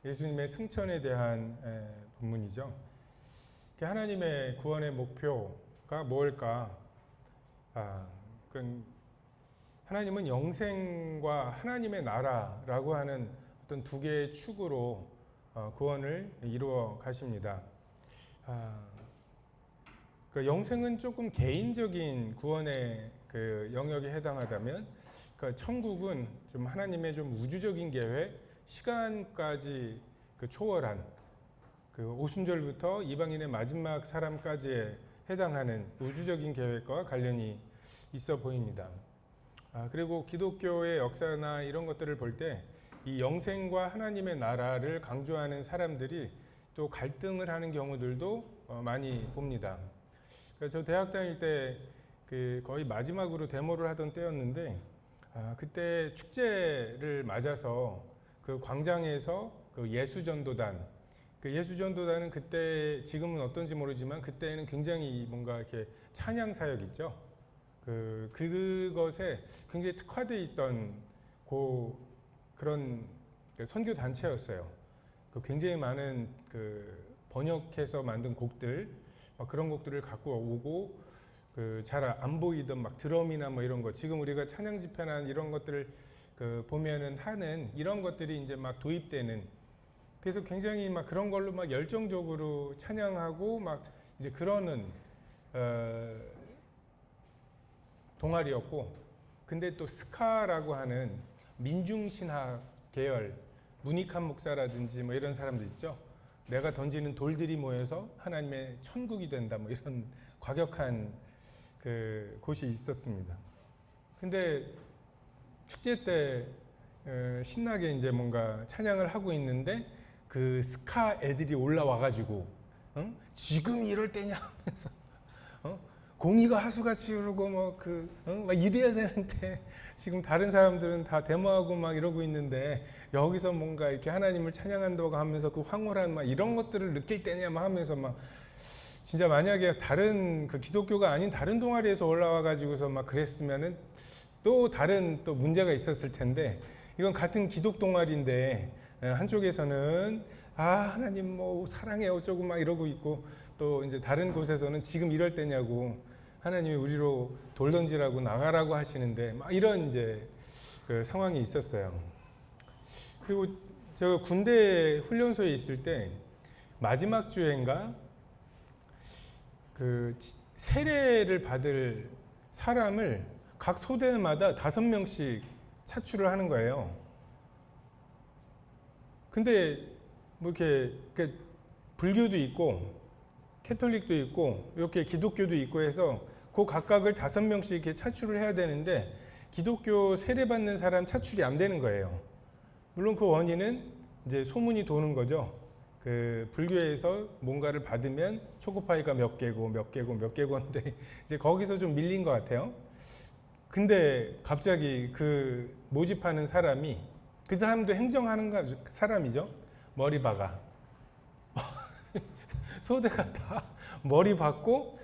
예수님의 승천에 대한 본문이죠. 하나님의 구원의 목표가 뭘까? 하나님은 영생과 하나님의 나라라고 하는 어떤 두 개의 축으로 구원을 이루어 가십니다. 영생은 조금 개인적인 구원의 그 영역에 해당하다면, 천국은 좀 하나님의 좀 우주적인 계획, 시간까지 초월한 오순절부터 이방인의 마지막 사람까지에 해당하는 우주적인 계획과 관련이 있어 보입니다. 그리고 기독교의 역사나 이런 것들을 볼 때 이 영생과 하나님의 나라를 강조하는 사람들이 또 갈등을 하는 경우들도 많이 봅니다. 저 대학 다닐 때 거의 마지막으로 데모를 하던 때였는데, 그때 축제를 맞아서 그 광장에서 예수전도단, 예수전도단은 그때, 지금은 어떤지 모르지만 그때는 굉장히 뭔가 이렇게 찬양 사역 있죠. 그것에 굉장히 특화되어 있던 그런 선교 단체였어요. 굉장히 많은 번역해서 만든 곡들, 그런 곡들을 갖고 오고, 잘 안 보이던 드럼이나 이런 거, 지금 우리가 찬양 집회나 이런 것들을 보면은 하는 이런 것들이 이제 도입되는, 그래서 굉장히 그런 걸로 열정적으로 찬양하고 이제 그러는 동아리였고, 근데 또 스카라고 하는 민중신학 계열, 문익환 목사라든지 이런 사람들 있죠. 내가 던지는 돌들이 모여서 하나님의 천국이 된다, 이런 과격한 곳이 있었습니다. 근데 축제 때 신나게 이제 뭔가 찬양을 하고 있는데 그 스카 애들이 올라와가지고 지금 이럴 때냐 하면서 공의가 하수같이 흐르고 막 이래야 되는데 지금 다른 사람들은 다 데모하고 이러고 있는데 여기서 뭔가 이렇게 하나님을 찬양한다고 하면서 그 황홀한 이런 것들을 느낄 때냐 하면서 진짜 만약에 다른 기독교가 아닌 다른 동아리에서 올라와가지고서 그랬으면은 또 다른 또 문제가 있었을 텐데, 이건 같은 기독 동아리인데 한쪽에서는 하나님 사랑해 어쩌고 이러고 있고, 또 이제 다른 곳에서는 지금 이럴 때냐고 하나님이 우리로 돌 던지라고 나가라고 하시는데 이런 이제 상황이 있었어요. 그리고 제가 군대 훈련소에 있을 때 마지막 주인가 세례를 받을 사람을 각 소대마다 5명씩 차출을 하는 거예요. 근데 이렇게 불교도 있고 캐톨릭도 있고 이렇게 기독교도 있고 해서 그 각각을 5명씩 이렇게 차출을 해야 되는데, 기독교 세례받는 사람 차출이 안 되는 거예요. 물론 그 원인은 이제 소문이 도는 거죠. 불교에서 뭔가를 받으면 초코파이가 몇 개고 한데 이제 거기서 좀 밀린 것 같아요. 근데 갑자기 모집하는 사람이, 그 사람도 행정하는 사람이죠. 머리 박아. 소대가 다 머리 박고,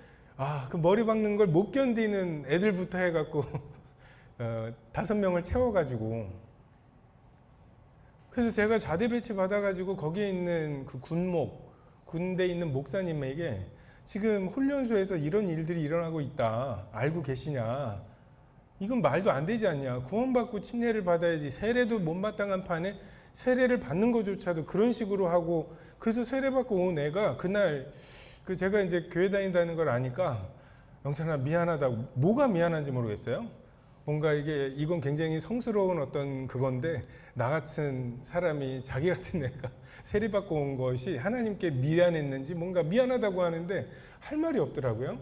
그 머리 박는 걸 못 견디는 애들부터 해갖고 5명을 채워가지고, 그래서 제가 자대 배치 받아가지고 거기에 있는 군대에 있는 목사님에게 지금 훈련소에서 이런 일들이 일어나고 있다, 알고 계시냐? 이건 말도 안 되지 않냐? 구원받고 침례를 받아야지. 세례도 못마땅한 판에 세례를 받는 것조차도 그런 식으로 하고, 그래서 세례받고 온 애가 그날 제가 이제 교회 다닌다는 걸 아니까, 영찬아 미안하다고. 뭐가 미안한지 모르겠어요. 뭔가 이건 굉장히 성스러운 어떤 그건데, 나 같은 사람이, 자기 같은 애가 세례받고 온 것이 하나님께 미안했는지 뭔가 미안하다고 하는데 할 말이 없더라고요.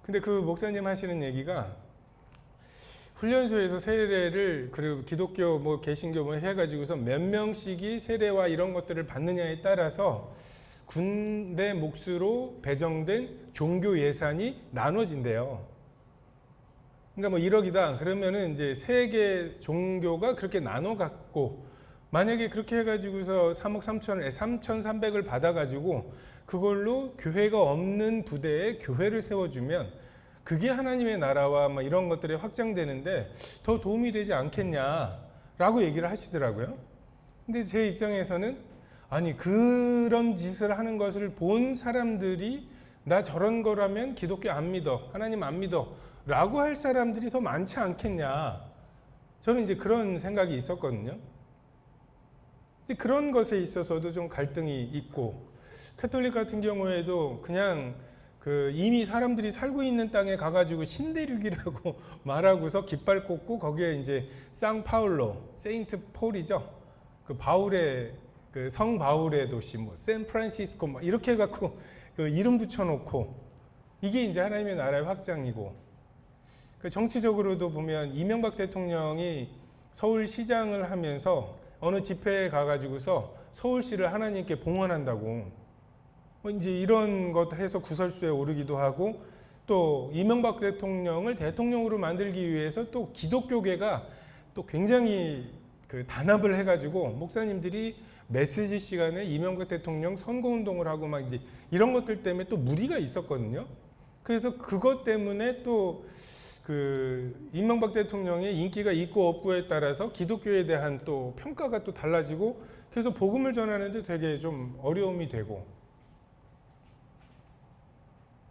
근데 그 목사님 하시는 얘기가, 훈련소에서 세례를, 그리고 기독교 개신교 해가지고서 몇 명씩이 세례와 이런 것들을 받느냐에 따라서 군대 몫으로 배정된 종교 예산이 나눠진대요. 그러니까 1억이다 그러면은 이제 3개 종교가 그렇게 나눠 갖고, 만약에 그렇게 해가지고서 3억 3,300을 받아가지고 그걸로 교회가 없는 부대에 교회를 세워주면 그게 하나님의 나라와 이런 것들이 확장되는데 더 도움이 되지 않겠냐라고 얘기를 하시더라고요. 근데 제 입장에서는 아니 그런 짓을 하는 것을 본 사람들이 나 저런 거라면 기독교 안 믿어, 하나님 안 믿어 라고 할 사람들이 더 많지 않겠냐. 저는 이제 그런 생각이 있었거든요. 그런 것에 있어서도 좀 갈등이 있고, 가톨릭 같은 경우에도 그냥 이미 사람들이 살고 있는 땅에 가가지고 신대륙이라고 말하고서 깃발 꽂고 거기에 이제 상파울로, 세인트 폴이죠. 바울의 성 바울의 도시, 뭐 샌프란시스코 뭐 이렇게 해갖고 이름 붙여놓고, 이게 이제 하나님의 나라의 확장이고, 정치적으로도 보면 이명박 대통령이 서울시장을 하면서 어느 집회에 가가지고서 서울시를 하나님께 봉헌한다고 이제 이런 것 해서 구설수에 오르기도 하고, 또 이명박 대통령을 대통령으로 만들기 위해서 또 기독교계가 또 굉장히 단합을 해가지고 목사님들이 메시지 시간에 이명박 대통령 선거운동을 하고 막 이제 이런 것들 때문에 또 무리가 있었거든요. 그래서 그것 때문에 또 이명박 대통령의 인기가 있고 없고에 따라서 기독교에 대한 또 평가가 또 달라지고, 그래서 복음을 전하는데 되게 좀 어려움이 되고,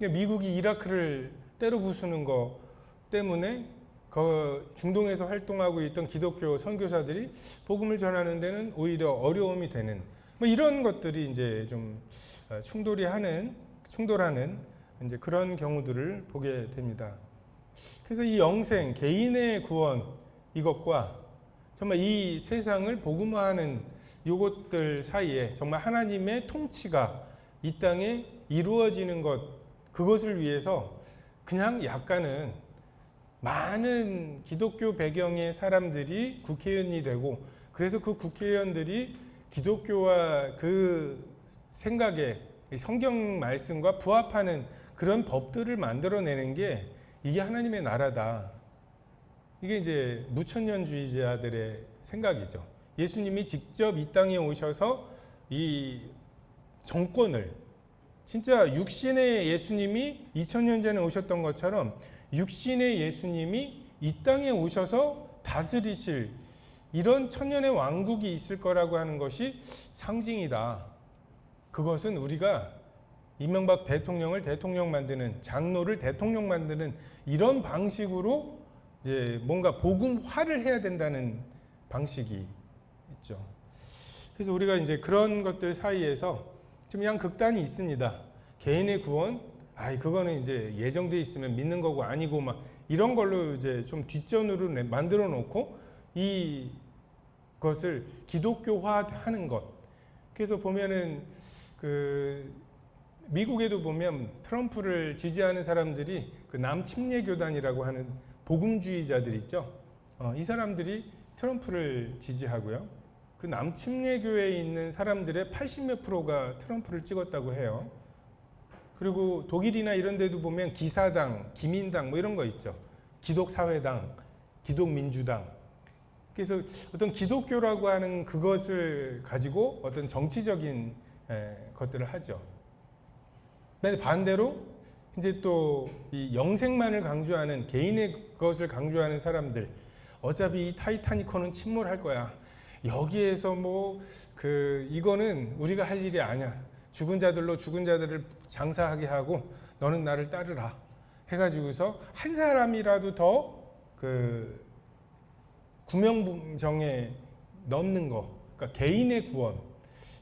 미국이 이라크를 때려 부수는 것 때문에 중동에서 활동하고 있던 기독교 선교사들이 복음을 전하는 데는 오히려 어려움이 되는, 뭐 이런 것들이 이제 좀 충돌하는 이제 그런 경우들을 보게 됩니다. 그래서 이 영생, 개인의 구원, 이것과 정말 이 세상을 복음화하는 이것들 사이에 정말 하나님의 통치가 이 땅에 이루어지는 것, 그것을 위해서 그냥 약간은 많은 기독교 배경의 사람들이 국회의원이 되고, 그래서 그 국회의원들이 기독교와 그 생각에 성경 말씀과 부합하는 그런 법들을 만들어내는 게 이게 하나님의 나라다. 이게 이제 무천년주의자들의 생각이죠. 예수님이 직접 이 땅에 오셔서 이 정권을, 진짜 육신의 예수님이 2000년 전에 오셨던 것처럼 육신의 예수님이 이 땅에 오셔서 다스리실 이런 천년의 왕국이 있을 거라고 하는 것이 상징이다. 그것은 우리가 이명박 대통령을 대통령 만드는, 장로를 대통령 만드는 이런 방식으로 이제 뭔가 복음화를 해야 된다는 방식이 있죠. 그래서 우리가 이제 그런 것들 사이에서 좀 양극단이 있습니다. 개인의 구원, 그거는 이제 예정돼 있으면 믿는 거고 아니고 막 이런 걸로 이제 좀 뒷전으로 만들어 놓고 이것을 기독교화하는 것. 그래서 보면은 미국에도 보면 트럼프를 지지하는 사람들이 남침례교단이라고 하는 복음주의자들 있죠. 이 사람들이 트럼프를 지지하고요. 남침례교회에 있는 사람들의 80몇 프로가 트럼프를 찍었다고 해요. 그리고 독일이나 이런 데도 보면 기사당, 기민당 뭐 이런 거 있죠. 기독사회당, 기독민주당. 그래서 어떤 기독교라고 하는 그것을 가지고 어떤 정치적인 것들을 하죠. 근데 반대로 이제 또 이 영생만을 강조하는, 개인의 것을 강조하는 사람들, 어차피 이 타이타니커는 침몰할 거야. 여기에서 이거는 우리가 할 일이 아니야. 죽은 자들로 죽은 자들을 장사하게 하고 너는 나를 따르라 해가지고서 한 사람이라도 더 구명정에 넣는 거, 그러니까 개인의 구원,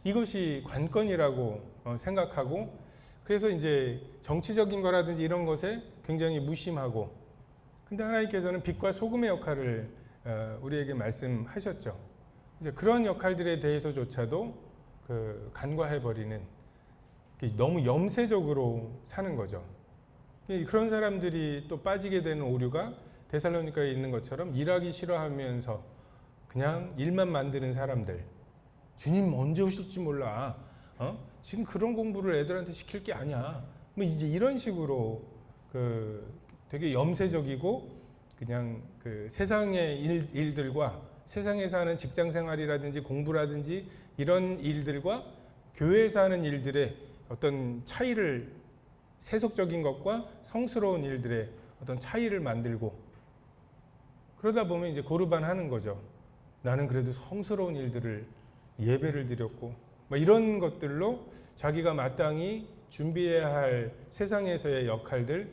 이것이 관건이라고 생각하고, 그래서 이제 정치적인 거라든지 이런 것에 굉장히 무심하고, 근데 하나님께서는 빛과 소금의 역할을 우리에게 말씀하셨죠. 이제 그런 역할들에 대해서조차도 간과해버리는, 너무 염세적으로 사는 거죠. 그런 사람들이 또 빠지게 되는 오류가 데살로니가에 있는 것처럼 일하기 싫어하면서 그냥 일만 만드는 사람들, 주님 언제 오실지 몰라, 지금 그런 공부를 애들한테 시킬 게 아니야, 뭐 이제 이런 식으로 되게 염세적이고 그냥 세상의 일들과 세상에서 하는 직장 생활이라든지 공부라든지 이런 일들과 교회에서 하는 일들의 어떤 차이를, 세속적인 것과 성스러운 일들의 어떤 차이를 만들고, 그러다 보면 이제 고르반 하는 거죠. 나는 그래도 성스러운 일들을 예배를 드렸고 뭐 이런 것들로 자기가 마땅히 준비해야 할 세상에서의 역할들,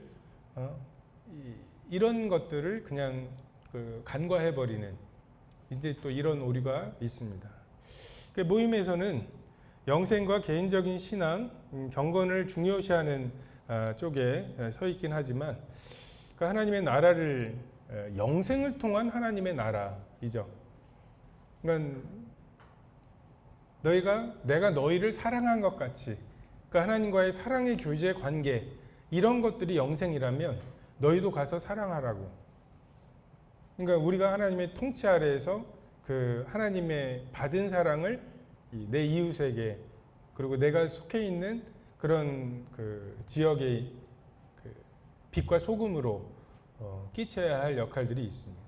이런 것들을 그냥 간과해버리는 이제 또 이런 오류가 있습니다. 모임에서는 영생과 개인적인 신앙, 경건을 중요시하는 쪽에 서 있긴 하지만 하나님의 나라를 영생을 통한 하나님의 나라이죠. 그러니까 내가 너희를 사랑한 것 같이, 하나님과의 사랑의 교제 관계, 이런 것들이 영생이라면 너희도 가서 사랑하라고. 그러니까 우리가 하나님의 통치 아래에서 그 하나님의 받은 사랑을 내 이웃에게, 그리고 내가 속해 있는 그런 그 지역의 그 빛과 소금으로 끼쳐야 할 역할들이 있습니다.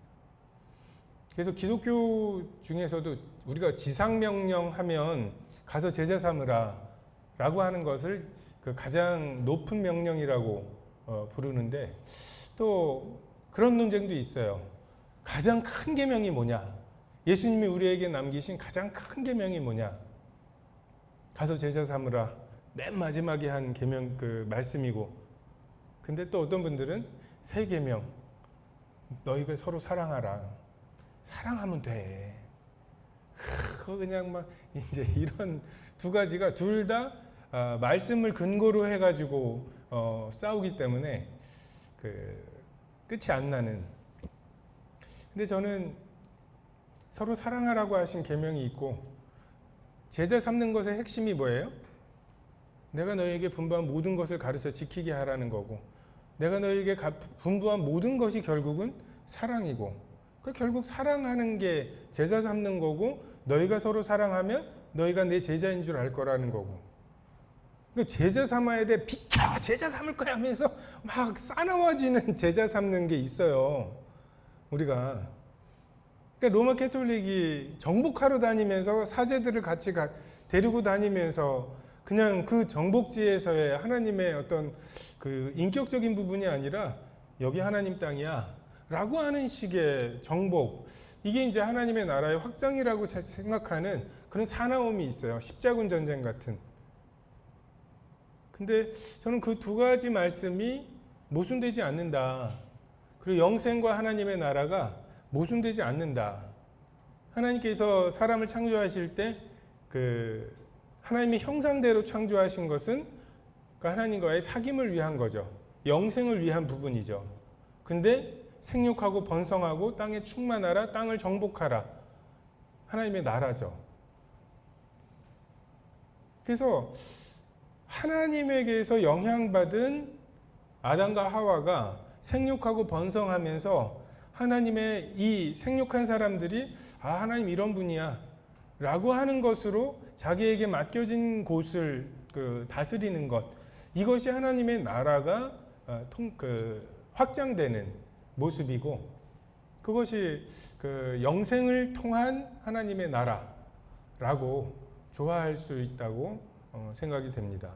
그래서 기독교 중에서도 우리가 지상명령 하면 가서 제자 삼으라 라고 하는 것을 그 가장 높은 명령이라고 부르는데, 또 그런 논쟁도 있어요. 가장 큰 계명이 뭐냐? 예수님이 우리에게 남기신 가장 큰 계명이 뭐냐? 가서 제자 삼으라, 맨 마지막에 한 계명 그 말씀이고, 근데 또 어떤 분들은 새 계명, 너희가 서로 사랑하라. 사랑하면 돼. 그거 그냥 막 이제 이런 두 가지가 둘 다 말씀을 근거로 해가지고 싸우기 때문에 끝이 안 나는. 근데 저는 서로 사랑하라고 하신 계명이 있고, 제자 삼는 것의 핵심이 뭐예요? 내가 너에게 분부한 모든 것을 가르쳐 지키게 하라는 거고, 내가 너에게 분부한 모든 것이 결국은 사랑이고, 결국 사랑하는 게 제자 삼는 거고, 너희가 서로 사랑하면 너희가 내 제자인 줄 알 거라는 거고. 제자 삼아야 돼, 비켜 제자 삼을 거야 하면서 막 싸나워지는 제자 삼는 게 있어요. 우리가 로마 캐톨릭이 정복하러 다니면서 사제들을 같이 데리고 다니면서 그냥 그 정복지에서의 하나님의 어떤 그 인격적인 부분이 아니라 여기 하나님 땅이야 라고 하는 식의 정복, 이게 이제 하나님의 나라의 확장이라고 생각하는 그런 사나움이 있어요. 십자군 전쟁 같은. 근데 저는 그 두 가지 말씀이 모순되지 않는다. 그리고 영생과 하나님의 나라가 모순되지 않는다. 하나님께서 사람을 창조하실 때 그 하나님의 형상대로 창조하신 것은 하나님과의 사귐을 위한 거죠. 영생을 위한 부분이죠. 근데 생육하고 번성하고 땅에 충만하라, 땅을 정복하라. 하나님의 나라죠. 그래서 하나님에게서 영향받은 아담과 하와가 생육하고 번성하면서 하나님의 이 생육한 사람들이 하나님 이런 분이야 라고 하는 것으로 자기에게 맡겨진 곳을 다스리는 것, 이것이 하나님의 나라가 확장되는 모습이고, 그것이 영생을 통한 하나님의 나라라고 좋아할 수 있다고 생각이 됩니다.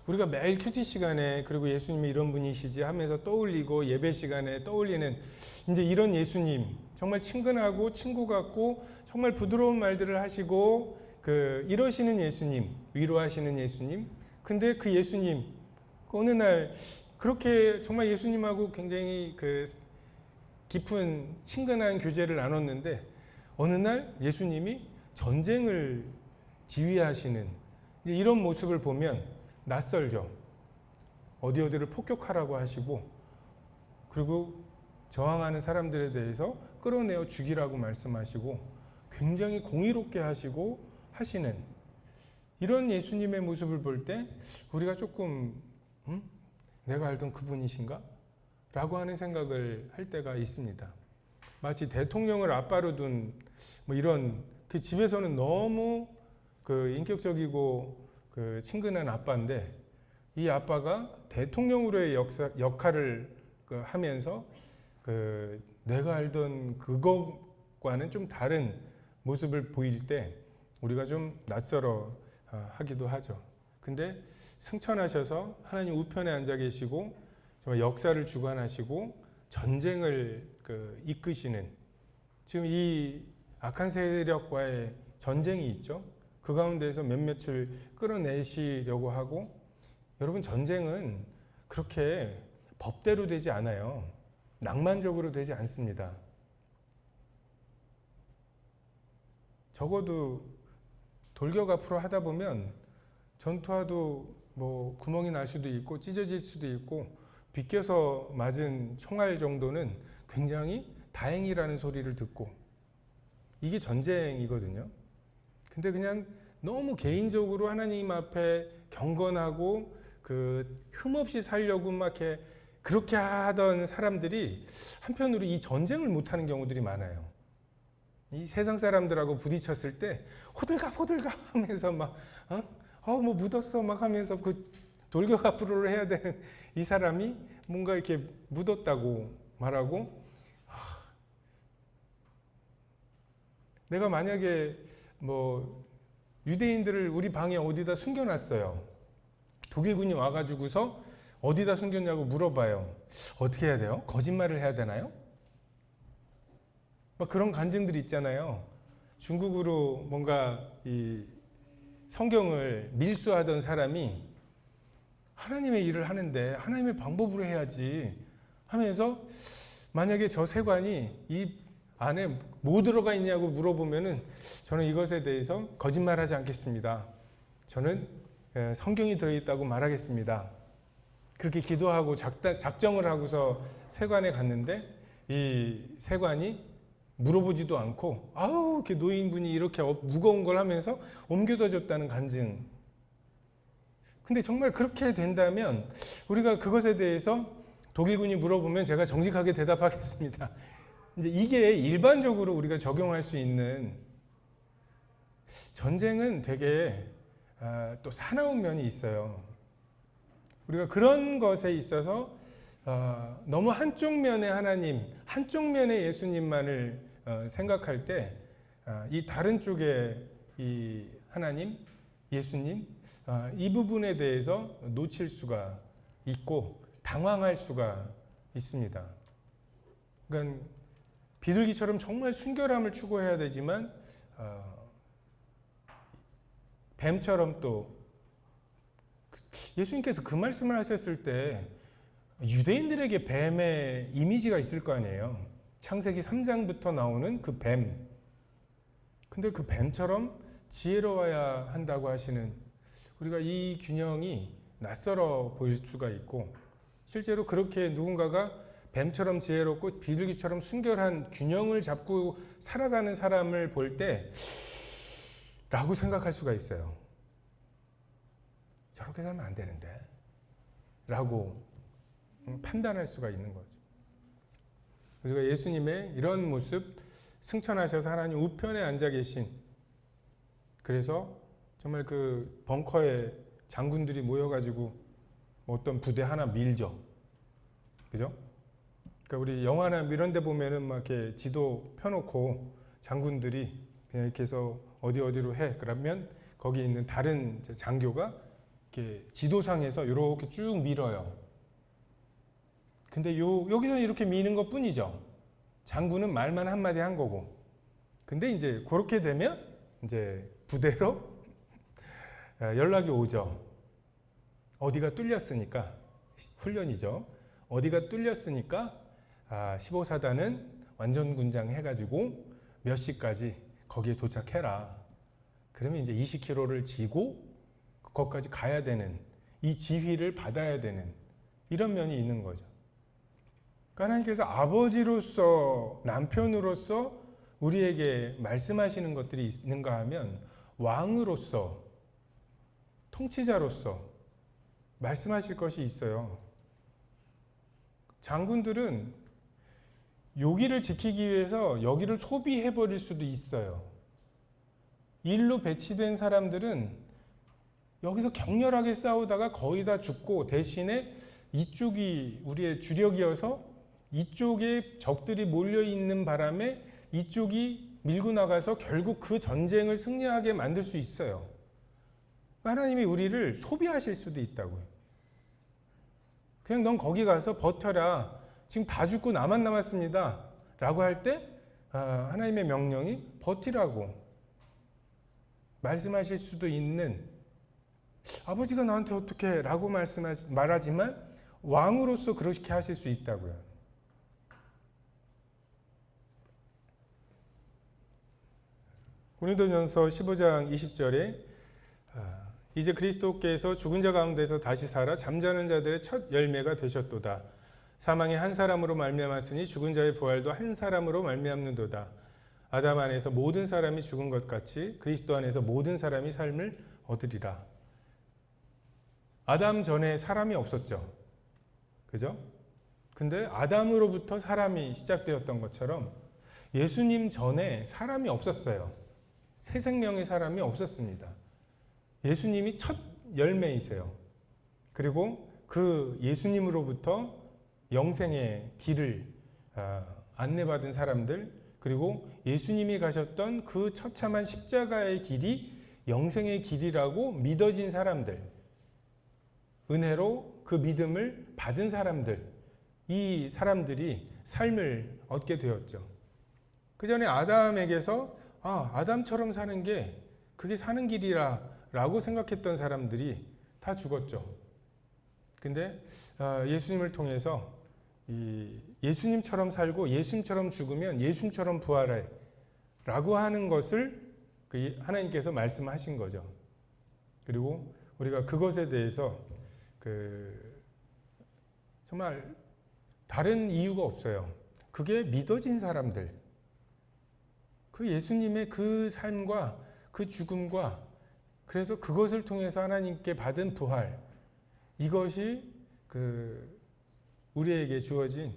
우리가 매일 큐티 시간에 그리고 예수님이 이런 분이시지 하면서 떠올리고 예배 시간에 떠올리는 이제 이런 예수님, 정말 친근하고 친구 같고 정말 부드러운 말들을 하시고 이러시는 예수님, 위로하시는 예수님. 근데 그 예수님 어느 날 그렇게 정말 예수님하고 굉장히 깊은 친근한 교제를 나눴는데, 어느 날 예수님이 전쟁을 지휘하시는 이런 모습을 보면 낯설죠. 어디를 폭격하라고 하시고, 그리고 저항하는 사람들에 대해서 끌어내어 죽이라고 말씀하시고, 굉장히 공의롭게 하시는 이런 예수님의 모습을 볼 때 우리가 조금 내가 알던 그분이신가? 라고 하는 생각을 할 때가 있습니다. 마치 대통령을 아빠로 둔 이런, 집에서는 너무 인격적이고 친근한 아빠인데, 이 아빠가 대통령으로의 역할을 하면서 내가 알던 그것과는 좀 다른 모습을 보일 때 우리가 좀 낯설어 하기도 하죠. 근데 승천하셔서 하나님 우편에 앉아 계시고 정말 역사를 주관하시고 전쟁을 이끄시는, 지금 이 악한 세력과의 전쟁이 있죠. 그 가운데에서 몇몇을 끌어내시려고 하고, 여러분 전쟁은 그렇게 법대로 되지 않아요. 낭만적으로 되지 않습니다. 적어도 돌격 앞으로 하다 보면 전투화도 뭐 구멍이 날 수도 있고 찢어질 수도 있고 비껴서 맞은 총알 정도는 굉장히 다행이라는 소리를 듣고, 이게 전쟁이거든요. 근데 그냥 너무 개인적으로 하나님 앞에 경건하고 그 흠없이 살려고 막 이렇게 그렇게 하던 사람들이 한편으로 이 전쟁을 못하는 경우들이 많아요. 이 세상 사람들하고 부딪혔을 때 호들갑 하면서 막 뭐 묻었어 막 하면서 그 돌격 앞으로를 해야 되는 이 사람이 뭔가 이렇게 묻었다고 말하고, 내가 만약에 뭐 유대인들을 우리 방에 어디다 숨겨놨어요. 독일군이 와가지고서 어디다 숨겼냐고 물어봐요. 어떻게 해야 돼요? 거짓말을 해야 되나요? 막 그런 간증들이 있잖아요. 중국으로 뭔가 이 성경을 밀수하던 사람이 하나님의 일을 하는데 하나님의 방법으로 해야지 하면서, 만약에 저 세관이 이 안에 뭐 들어가 있냐고 물어보면은 저는 이것에 대해서 거짓말하지 않겠습니다. 저는 성경이 들어있다고 말하겠습니다. 그렇게 기도하고 작정을 하고서 세관에 갔는데, 이 세관이 물어보지도 않고 이렇게 노인분이 이렇게 무거운 걸 하면서 옮겨다 줬다는 간증. 근데 정말 그렇게 된다면 우리가 그것에 대해서 독일군이 물어보면 제가 정직하게 대답하겠습니다. 이제 이게 일반적으로 우리가 적용할 수 있는, 전쟁은 되게 또 사나운 면이 있어요. 우리가 그런 것에 있어서 너무 한쪽 면의 하나님, 한쪽 면의 예수님만을 생각할 때 이 다른 쪽의 이 하나님, 예수님, 이 부분에 대해서 놓칠 수가 있고 당황할 수가 있습니다. 그러니까 비둘기처럼 정말 순결함을 추구해야 되지만 뱀처럼 또, 예수님께서 그 말씀을 하셨을 때 유대인들에게 뱀의 이미지가 있을 거 아니에요. 창세기 3장부터 나오는 그 뱀. 근데 그 뱀처럼 지혜로워야 한다고 하시는, 우리가 이 균형이 낯설어 보일 수가 있고, 실제로 그렇게 누군가가 뱀처럼 지혜롭고 비둘기처럼 순결한 균형을 잡고 살아가는 사람을 볼 때 라고 생각할 수가 있어요. 저렇게 살면 안 되는데 라고 판단할 수가 있는 거죠. 우리가 예수님의 이런 모습 승천하셔서 하나님 우편에 앉아 계신, 그래서 정말 그 벙커에 장군들이 모여가지고 어떤 부대 하나 밀죠. 그죠? 그러니까 우리 영화나 이런 데 보면은 막 이렇게 지도 펴놓고 장군들이 그냥 이렇게 해서 어디로 해. 그러면 거기 있는 다른 장교가 이렇게 지도상에서 이렇게 쭉 밀어요. 근데 여기서 이렇게 미는 것 뿐이죠. 장군은 말만 한마디 한 거고. 근데 이제 그렇게 되면 이제 부대로 연락이 오죠. 어디가 뚫렸으니까, 훈련이죠. 어디가 뚫렸으니까 15사단은 완전군장 해가지고 몇 시까지 거기에 도착해라. 그러면 이제 20km를 지고 거기까지 가야 되는, 이 지휘를 받아야 되는 이런 면이 있는 거죠. 하나님께서 아버지로서, 남편으로서 우리에게 말씀하시는 것들이 있는가 하면 왕으로서, 통치자로서 말씀하실 것이 있어요. 장군들은 여기를 지키기 위해서 여기를 소비해버릴 수도 있어요. 일로 배치된 사람들은 여기서 격렬하게 싸우다가 거의 다 죽고, 대신에 이쪽이 우리의 주력이어서 이쪽에 적들이 몰려있는 바람에 이쪽이 밀고 나가서 결국 그 전쟁을 승리하게 만들 수 있어요. 하나님이 우리를 소비하실 수도 있다고요. 그냥 넌 거기 가서 버텨라. 지금 다 죽고 나만 남았습니다. 라고 할 때 하나님의 명령이 버티라고. 말씀하실 수도 있는, 아버지가 나한테 어떻게 라고 말하지만 왕으로서 그렇게 하실 수 있다고요. 고린도전서 15장 20절에 이제 그리스도께서 죽은 자 가운데서 다시 살아 잠자는 자들의 첫 열매가 되셨도다. 사망이 한 사람으로 말미암았으니 죽은 자의 부활도 한 사람으로 말미암는도다. 아담 안에서 모든 사람이 죽은 것 같이 그리스도 안에서 모든 사람이 삶을 얻으리라. 아담 전에 사람이 없었죠. 그죠? 근데 아담으로부터 사람이 시작되었던 것처럼 예수님 전에 사람이 없었어요. 새 생명의 사람이 없었습니다. 예수님이 첫 열매이세요. 그리고 그 예수님으로부터 영생의 길을 안내받은 사람들, 그리고 예수님이 가셨던 그 처참한 십자가의 길이 영생의 길이라고 믿어진 사람들, 은혜로 그 믿음을 받은 사람들, 이 사람들이 삶을 얻게 되었죠. 그 전에 아담에게서 아담처럼 사는 게 그게 사는 길이라 라고 생각했던 사람들이 다 죽었죠. 근데 예수님을 통해서 예수님처럼 살고 예수님처럼 죽으면 예수님처럼 부활해 라고 하는 것을 하나님께서 말씀하신 거죠. 그리고 우리가 그것에 대해서 정말 다른 이유가 없어요. 그게 믿어진 사람들, 그 예수님의 그 삶과 그 죽음과 그래서 그것을 통해서 하나님께 받은 부활, 이것이 우리에게 주어진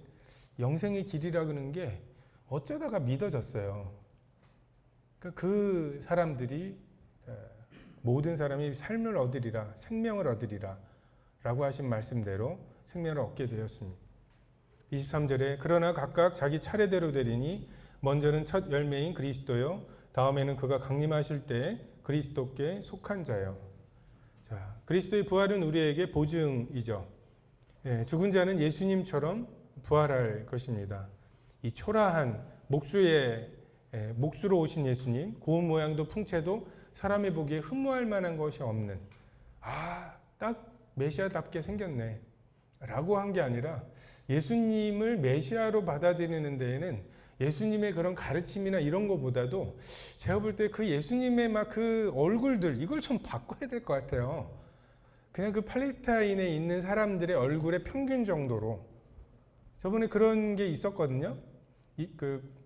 영생의 길이라 그러는 게 어쩌다가 믿어졌어요. 그 사람들이 모든 사람이 삶을 얻으리라, 생명을 얻으리라 라고 하신 말씀대로 생명을 얻게 되었습니다. 23절에 그러나 각각 자기 차례대로 되리니 먼저는 첫 열매인 그리스도요 다음에는 그가 강림하실 때 그리스도께 속한 자요. 자, 그리스도의 부활은 우리에게 보증이죠. 죽은 자는 예수님처럼 부활할 것입니다. 이 초라한 목수로 오신 예수님, 고운 모양도 풍채도 사람이 보기에 흠모할 만한 것이 없는, 딱 메시아답게 생겼네 라고 한 게 아니라 예수님을 메시아로 받아들이는 데에는 예수님의 그런 가르침이나 이런 것보다도 제가 볼 때 그 예수님의 막 그 얼굴들, 이걸 좀 바꿔야 될 것 같아요. 그냥 그 팔레스타인에 있는 사람들의 얼굴의 평균 정도로. 저번에 그런 게 있었거든요.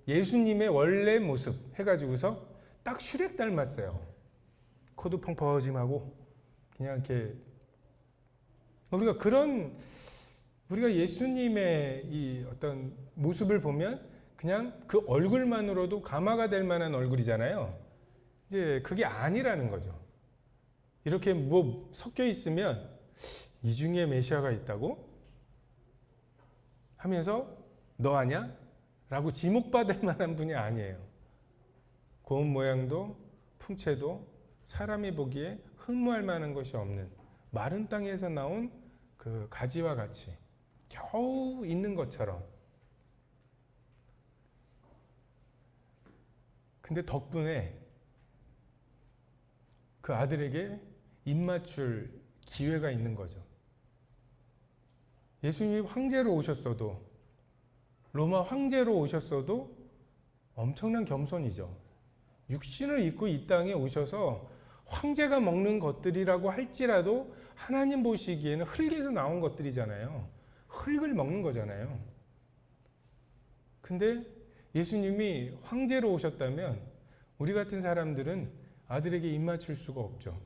예수님의 원래 모습 해가지고서 딱 슈렉 닮았어요. 코도 펑퍼짐하고 그냥 이렇게 우리가 예수님의 이 어떤 모습을 보면 그냥 그 얼굴만으로도 감화가 될 만한 얼굴이잖아요. 이제 그게 아니라는 거죠. 이렇게 뭐 섞여 있으면 이 중에 메시아가 있다고 하면서 너 아냐? 라고 지목받을 만한 분이 아니에요. 고운 모양도 풍채도 사람이 보기에 흠모할 만한 것이 없는 마른 땅에서 나온 그 가지와 같이 겨우 있는 것처럼. 근데 덕분에 그 아들에게 입맞출 기회가 있는 거죠. 예수님이 황제로 오셨어도, 로마 황제로 오셨어도 엄청난 겸손이죠. 육신을 입고 이 땅에 오셔서 황제가 먹는 것들이라고 할지라도 하나님 보시기에는 흙에서 나온 것들이잖아요. 흙을 먹는 거잖아요. 근데 예수님이 황제로 오셨다면 우리 같은 사람들은 아들에게 입맞출 수가 없죠.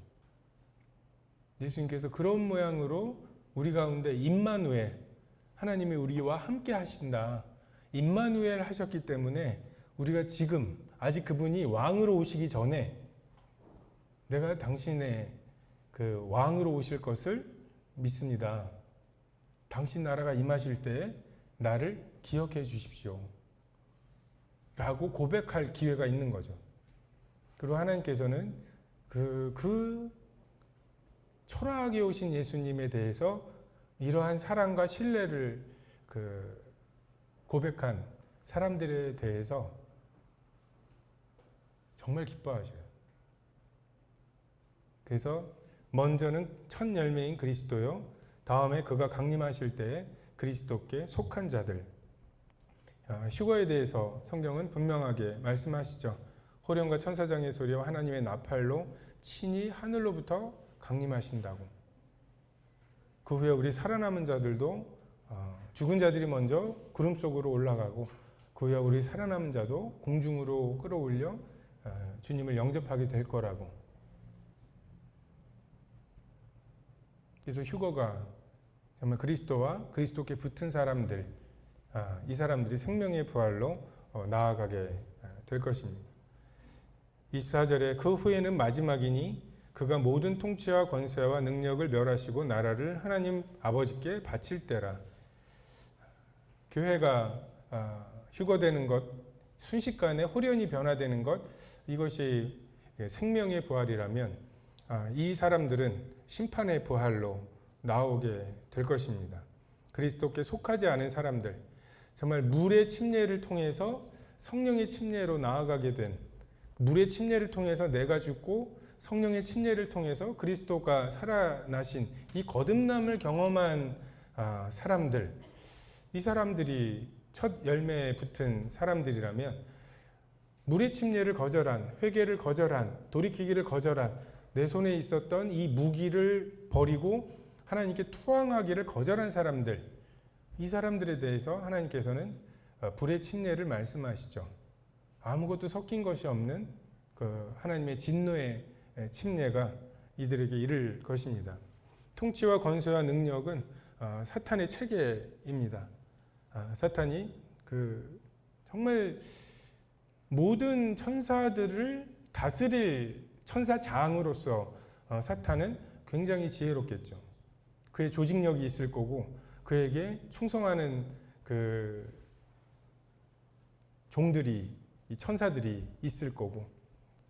예수님께서 그런 모양으로 우리 가운데 임마누엘, 하나님이 우리와 함께 하신다. 임마누엘 하셨기 때문에 우리가 지금 아직 그분이 왕으로 오시기 전에 내가 당신의 그 왕으로 오실 것을 믿습니다. 당신 나라가 임하실 때에 나를 기억해 주십시오. 라고 고백할 기회가 있는 거죠. 그리고 하나님께서는 그 초라하게 오신 예수님에 대해서 이러한 사랑과 신뢰를 고백한 사람들에 대해서 정말 기뻐하셔요. 그래서 먼저는 첫 열매인 그리스도요, 다음에 그가 강림하실 때에 그리스도께 속한 자들. 휴거에 대해서 성경은 분명하게 말씀하시죠. 호령과 천사장의 소리와 하나님의 나팔로 친히 하늘로부터 강림하신다고. 그 후에 우리 살아남은 자들도 죽은 자들이 먼저 구름 속으로 올라가고, 그 후에 우리 살아남은 자도 공중으로 끌어올려 주님을 영접하게 될 거라고. 그래서 휴거가 정말 그리스도와 그리스도께 붙은 사람들, 이 사람들이 생명의 부활로 나아가게 될 것입니다. 24절에 그 후에는 마지막이니 그가 모든 통치와 권세와 능력을 멸하시고 나라를 하나님 아버지께 바칠 때라. 교회가 휴거되는 것, 순식간에 홀연히 변화되는 것, 이것이 생명의 부활이라면 이 사람들은 심판의 부활로 나오게 될 것입니다. 그리스도께 속하지 않은 사람들, 정말 물의 침례를 통해서 성령의 침례로 나아가게 된, 물의 침례를 통해서 내가 죽고 성령의 침례를 통해서 그리스도가 살아나신 이 거듭남을 경험한 사람들, 이 사람들이 첫 열매에 붙은 사람들이라면 물의 침례를 거절한, 회개를 거절한, 돌이키기를 거절한, 내 손에 있었던 이 무기를 버리고 하나님께 투항하기를 거절한 사람들, 이 사람들에 대해서 하나님께서는 불의 침례를 말씀하시죠. 아무것도 섞인 것이 없는 그 하나님의 진노의 침례가 이들에게 이를 것입니다. 통치와 권세와 능력은 사탄의 체계입니다. 사탄이 정말 모든 천사들을 다스릴 천사장으로서 사탄은 굉장히 지혜롭겠죠. 그의 조직력이 있을 거고 그에게 충성하는 그 종들이, 이 천사들이 있을 거고,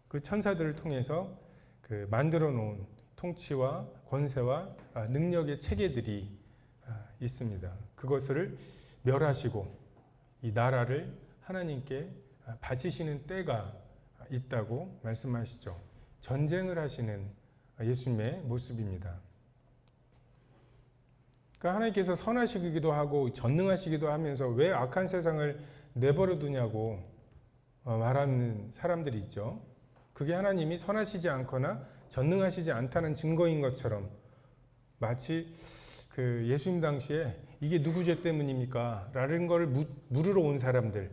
그 천사들을 통해서 그 만들어 놓은 통치와 권세와 능력의 체계들이 있습니다. 그것을 멸하시고 이 나라를 하나님께 바치시는 때가 있다고 말씀하시죠. 전쟁을 하시는 예수님의 모습입니다. 그러니까 하나님께서 선하시기도 하고 전능하시기도 하면서 왜 악한 세상을 내버려 두냐고 말하는 사람들이 있죠. 그게 하나님이 선하시지 않거나 전능하시지 않다는 증거인 것처럼, 마치 그 예수님 당시에 이게 누구 죄 때문입니까? 라는 걸 물으러 온 사람들,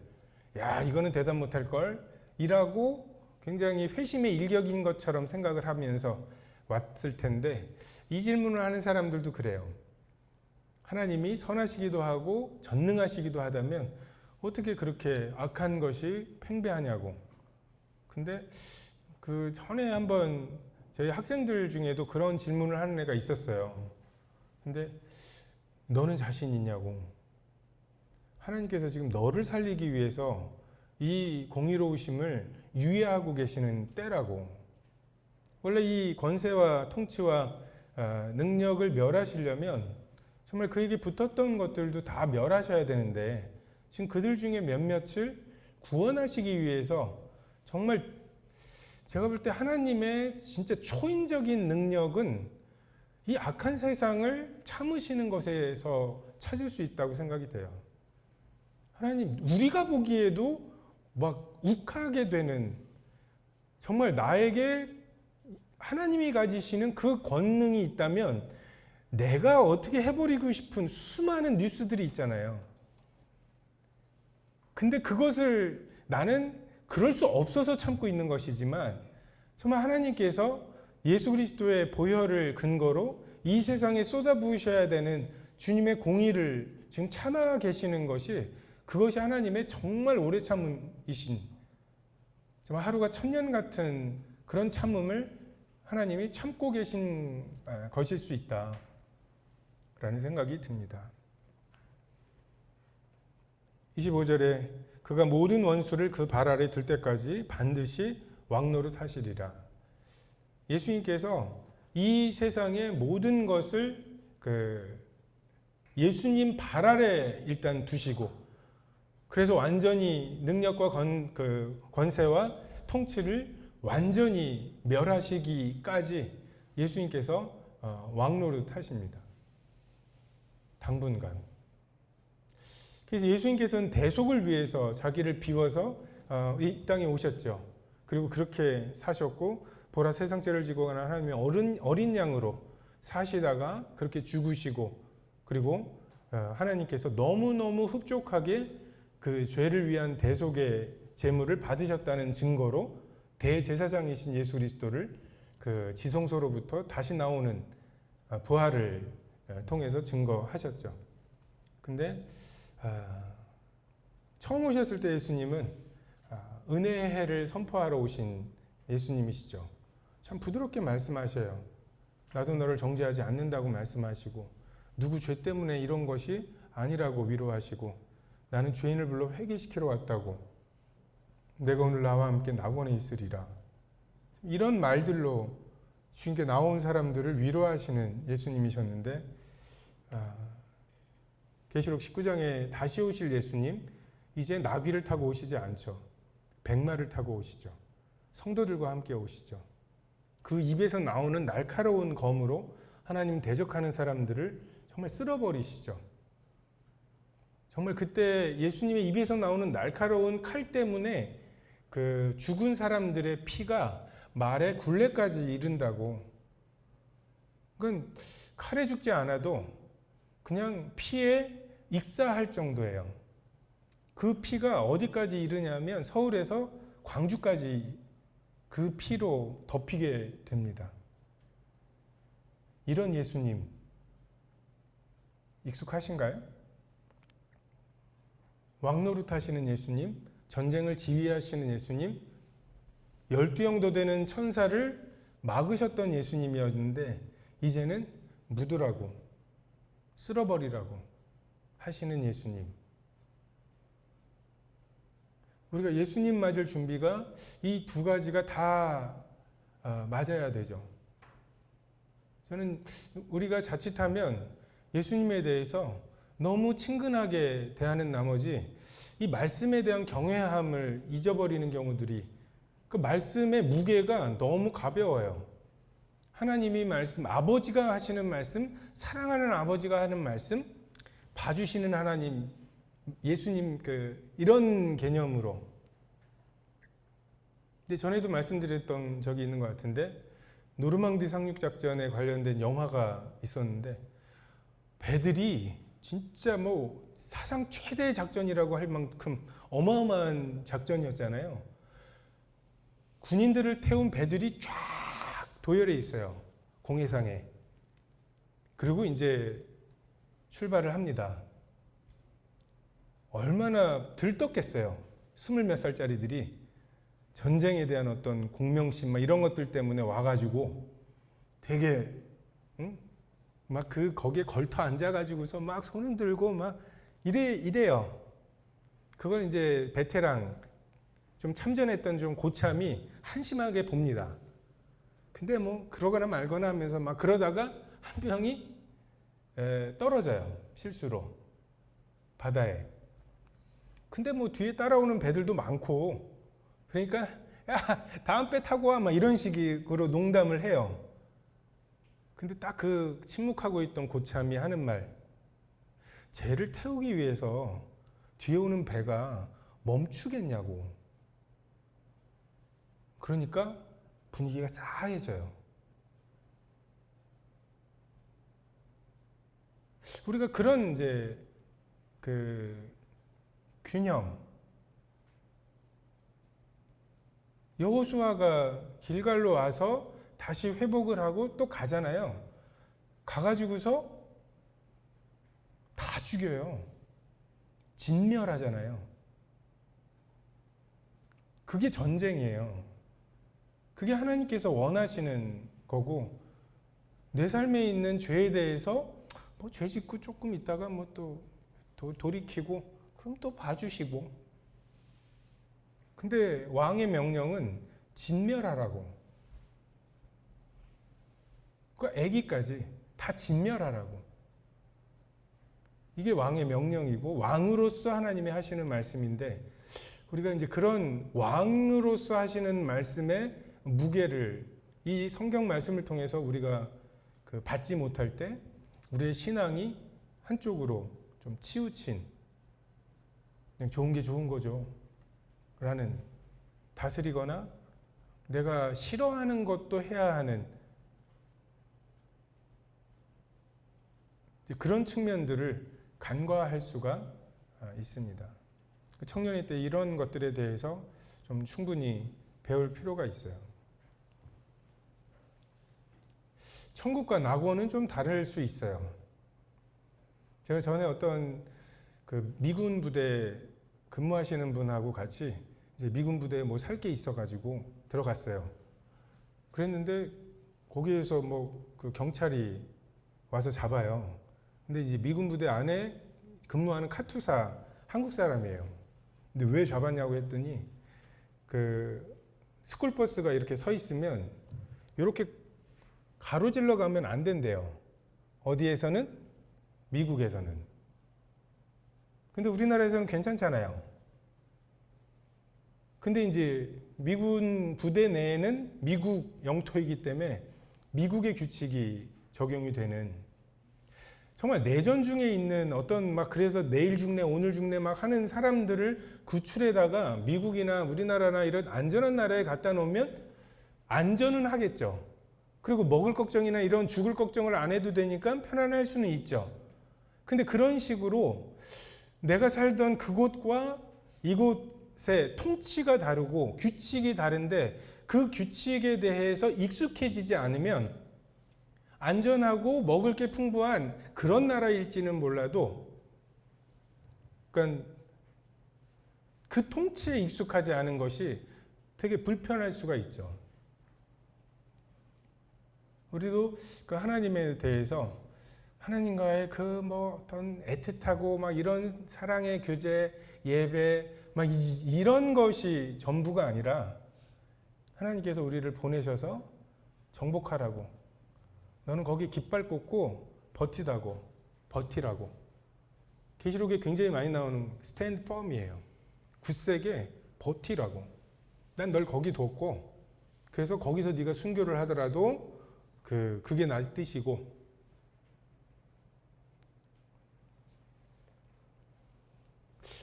야, 이거는 대답 못할 걸? 이라고 굉장히 회심의 일격인 것처럼 생각을 하면서 왔을 텐데, 이 질문을 하는 사람들도 그래요. 하나님이 선하시기도 하고 전능하시기도 하다면 어떻게 그렇게 악한 것이 팽배하냐고. 근데 그 전에 한번 저희 학생들 중에도 그런 질문을 하는 애가 있었어요. 근데 너는 자신 있냐고. 하나님께서 지금 너를 살리기 위해서 이 공의로우심을 유예하고 계시는 때라고. 원래 이 권세와 통치와 능력을 멸하시려면 정말 그에게 붙었던 것들도 다 멸하셔야 되는데, 지금 그들 중에 몇몇을 구원하시기 위해서 정말 제가 볼 때 하나님의 진짜 초인적인 능력은 이 악한 세상을 참으시는 것에서 찾을 수 있다고 생각이 돼요. 하나님, 우리가 보기에도 막 욱하게 되는, 정말 나에게 하나님이 가지시는 그 권능이 있다면 내가 어떻게 해버리고 싶은 수많은 뉴스들이 있잖아요. 근데 그것을 나는 그럴 수 없어서 참고 있는 것이지만, 정말 하나님께서 예수 그리스도의 보혈을 근거로 이 세상에 쏟아부으셔야 되는 주님의 공의를 지금 참아 계시는 것이, 그것이 하나님의 정말 오래 참음이신, 정말 하루가 천년 같은 그런 참음을 하나님이 참고 계신 것일 수 있다 라는 생각이 듭니다. 25절에 그가 모든 원수를 그 발 아래 둘 때까지 반드시 왕노릇 하시리라. 예수님께서 이 세상의 모든 것을 예수님 발 아래 일단 두시고, 그래서 완전히 능력과 권세와 통치를 완전히 멸하시기까지 예수님께서 왕노릇 하십니다. 당분간. 그래서 예수님께서는 대속을 위해서 자기를 비워서 이 땅에 오셨죠. 그리고 그렇게 사셨고 보라 세상 죄를 지고 가는 하나님의 어린 양으로 사시다가 그렇게 죽으시고 그리고 하나님께서 너무너무 흡족하게 그 죄를 위한 대속의 제물을 받으셨다는 증거로 대제사장이신 예수 그리스도를 그 지성소로부터 다시 나오는 부활을 통해서 증거하셨죠. 근데 처음 오셨을 때 예수님은 은혜의 해를 선포하러 오신 예수님이시죠. 참 부드럽게 말씀하셔요. 나도 너를 정죄하지 않는다고 말씀하시고 누구 죄 때문에 이런 것이 아니라고 위로하시고 나는 죄인을 불러 회개시키러 왔다고 내가 오늘 나와 함께 낙원에 있으리라. 이런 말들로 주님께 나온 사람들을 위로하시는 예수님이셨는데 계시록 19장에 다시 오실 예수님 이제 나귀를 타고 오시지 않죠. 백마를 타고 오시죠. 성도들과 함께 오시죠. 그 입에서 나오는 날카로운 검으로 하나님 대적하는 사람들을 정말 쓸어버리시죠. 정말 그때 예수님의 입에서 나오는 날카로운 칼 때문에 그 죽은 사람들의 피가 말의 굴레까지 이른다고. 그건 칼에 죽지 않아도 그냥 피에 익사할 정도예요. 그 피가 어디까지 이르냐면 서울에서 광주까지 그 피로 덮이게 됩니다. 이런 예수님 익숙하신가요? 왕노릇 하시는 예수님, 전쟁을 지휘하시는 예수님, 12형도 되는 천사를 막으셨던 예수님이었는데 이제는 묻으라고 쓸어버리라고 하시는 예수님. 우리가 예수님 맞을 준비가 이 두 가지가 다 맞아야 되죠. 저는 우리가 자칫하면 예수님에 대해서 너무 친근하게 대하는 나머지 이 말씀에 대한 경외함을 잊어버리는 경우들이 그 말씀의 무게가 너무 가벼워요. 하나님이 말씀, 아버지가 하시는 말씀, 사랑하는 아버지가 하는 말씀, 봐주시는 하나님, 예수님 이런 개념으로. 근데 전에도 말씀드렸던 적이 있는 것 같은데 노르망디 상륙작전에 관련된 영화가 있었는데 배들이 진짜 사상 최대 작전이라고 할 만큼 어마어마한 작전이었잖아요. 군인들을 태운 배들이 쫙 도열해 있어요. 공해상에. 그리고 이제 출발을 합니다. 얼마나 들떴겠어요. 20몇 살짜리들이 전쟁에 대한 어떤 공명심 이런 것들 때문에 와가지고 되게 거기에 걸터 앉아가지고서 막 손은 들고 막 이래요. 그걸 이제 베테랑 좀 참전했던 좀 고참이 한심하게 봅니다. 근데 그러거나 말거나 하면서 막 그러다가 한 명이 떨어져요. 실수로 바다에. 근데 뒤에 따라오는 배들도 많고 그러니까 야 다음 배 타고 와 막 이런 식으로 농담을 해요. 근데 딱 그 침묵하고 있던 고참이 하는 말, 쟤를 태우기 위해서 뒤에 오는 배가 멈추겠냐고. 그러니까 분위기가 싸해져요. 우리가 그런 이제 균형, 여호수아가 길갈로 와서 다시 회복을 하고 또 가잖아요. 가가지고서 다 죽여요. 진멸하잖아요. 그게 전쟁이에요. 그게 하나님께서 원하시는 거고 내 삶에 있는 죄에 대해서 죄 짓고 조금 있다가 또 돌이키고 그럼 또 봐주시고. 근데 왕의 명령은 진멸하라고. 그 아기까지 다 진멸하라고. 이게 왕의 명령이고 왕으로서 하나님이 하시는 말씀인데 우리가 이제 그런 왕으로서 하시는 말씀의 무게를 이 성경 말씀을 통해서 우리가 그 받지 못할 때 우리의 신앙이 한쪽으로 좀 치우친, 그냥 좋은 게 좋은 거죠 라는, 다스리거나 내가 싫어하는 것도 해야 하는 그런 측면들을 간과할 수가 있습니다. 청년의 때 이런 것들에 대해서 좀 충분히 배울 필요가 있어요. 천국과 낙원은 좀 다를 수 있어요. 제가 전에 어떤 그 미군 부대 근무하시는 분하고 같이 이제 미군 부대에 뭐 살 게 있어가지고 들어갔어요. 그랬는데 거기에서 뭐 그 경찰이 와서 잡아요. 근데 이제 미군 부대 안에 근무하는 카투사 한국 사람이에요. 근데 왜 잡았냐고 했더니 그 스쿨버스가 이렇게 서 있으면 이렇게 가로질러 가면 안 된대요. 어디에서는? 미국에서는. 근데 우리나라에서는 괜찮잖아요. 근데 이제 미군 부대 내에는 미국 영토이기 때문에 미국의 규칙이 적용이 되는, 정말 내전 중에 있는 어떤 막 그래서 내일 죽네 오늘 죽네 막 하는 사람들을 구출해다가 미국이나 우리나라나 이런 안전한 나라에 갖다 놓으면 안전은 하겠죠. 그리고 먹을 걱정이나 이런 죽을 걱정을 안 해도 되니까 편안할 수는 있죠. 근데 그런 식으로 내가 살던 그곳과 이곳의 통치가 다르고 규칙이 다른데 그 규칙에 대해서 익숙해지지 않으면 안전하고 먹을 게 풍부한 그런 나라일지는 몰라도, 그러니까 그 통치에 익숙하지 않은 것이 되게 불편할 수가 있죠. 우리도 그 하나님에 대해서 하나님과의 그 뭐 어떤 애틋하고 막 이런 사랑의 교제, 예배 막 이런 것이 전부가 아니라 하나님께서 우리를 보내셔서 정복하라고, 너는 거기 깃발 꽂고 버티라고. 계시록에 굉장히 많이 나오는 stand firm이에요. 굳세게 버티라고. 난 널 거기 뒀고, 그래서 거기서 네가 순교를 하더라도 그게 날 뜻이고.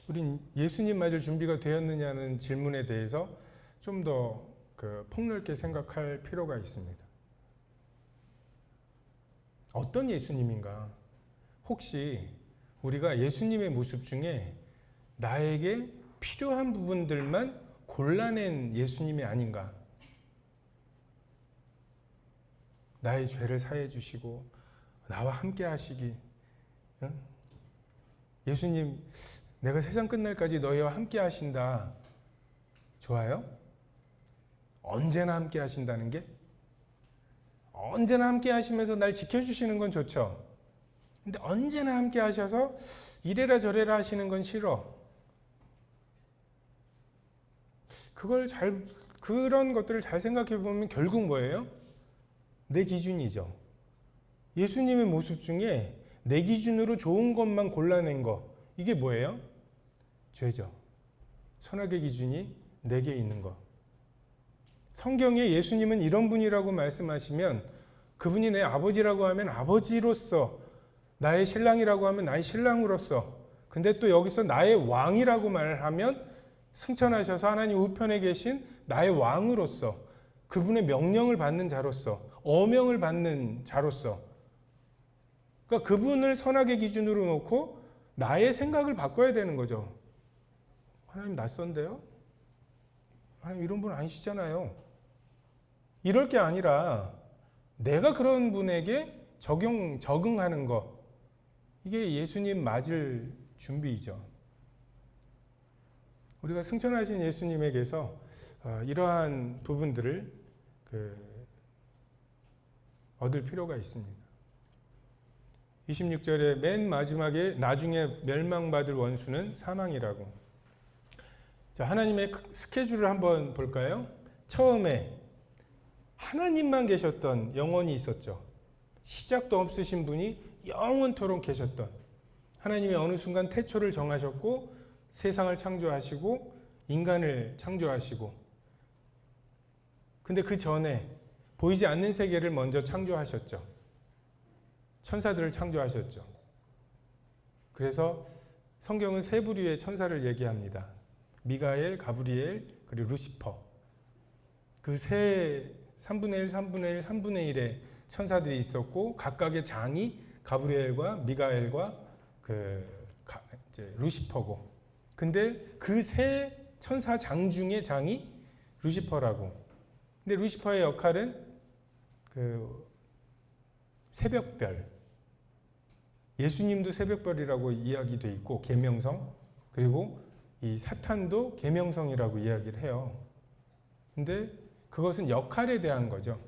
우린 예수님 맞을 준비가 되었느냐는 질문에 대해서 좀 더 폭넓게 생각할 필요가 있습니다. 어떤 예수님인가? 혹시 우리가 예수님의 모습 중에 나에게 필요한 부분들만 골라낸 예수님이 아닌가? 나의 죄를 사해 주시고 나와 함께 하시기. 응? 예수님, 내가 세상 끝날까지 너희와 함께 하신다. 좋아요? 언제나 함께 하신다는 게? 언제나 함께 하시면서 날 지켜주시는 건 좋죠. 근데 언제나 함께 하셔서 이래라 저래라 하시는 건 싫어. 그런 것들을 잘 생각해 보면 결국 뭐예요? 내 기준이죠. 예수님의 모습 중에 내 기준으로 좋은 것만 골라낸 거, 이게 뭐예요? 죄죠. 선악의 기준이 내게 있는 거. 성경에 예수님은 이런 분이라고 말씀하시면 그분이 내 아버지라고 하면 아버지로서, 나의 신랑이라고 하면 나의 신랑으로서, 근데 또 여기서 나의 왕이라고 말하면 승천하셔서 하나님 우편에 계신 나의 왕으로서, 그분의 명령을 받는 자로서, 어명을 받는 자로서, 그러니까 그분을 선악의 기준으로 놓고 나의 생각을 바꿔야 되는 거죠. 하나님 낯선데요? 하나님 이런 분 아니시잖아요. 이럴 게 아니라 내가 그런 분에게 적응하는 것, 이게 예수님 맞을 준비이죠. 우리가 승천하신 예수님에게서 이러한 부분들을 얻을 필요가 있습니다. 26절에 맨 마지막에 나중에 멸망받을 원수는 사망이라고. 자, 하나님의 스케줄을 한번 볼까요? 처음에 하나님만 계셨던 영원이 있었죠. 시작도 없으신 분이 영원토록 계셨던, 하나님이 어느 순간 태초를 정하셨고 세상을 창조하시고 인간을 창조하시고, 근데 그 전에 보이지 않는 세계를 먼저 창조하셨죠. 천사들을 창조하셨죠. 그래서 성경은 세 부류의 천사를 얘기합니다. 미가엘, 가브리엘, 그리고 루시퍼. 그 세 3분의 1, 3분의 1, 3분의 1의 천사들이 있었고 각각의 장이 가브리엘과 미가엘과 이제 루시퍼고. 근데 그 세 천사 장 중에 장이 루시퍼라고. 근데 루시퍼의 역할은 새벽별. 예수님도 새벽별이라고 이야기돼 있고 계명성. 그리고 이 사탄도 계명성이라고 이야기를 해요. 근데 그것은 역할에 대한 거죠.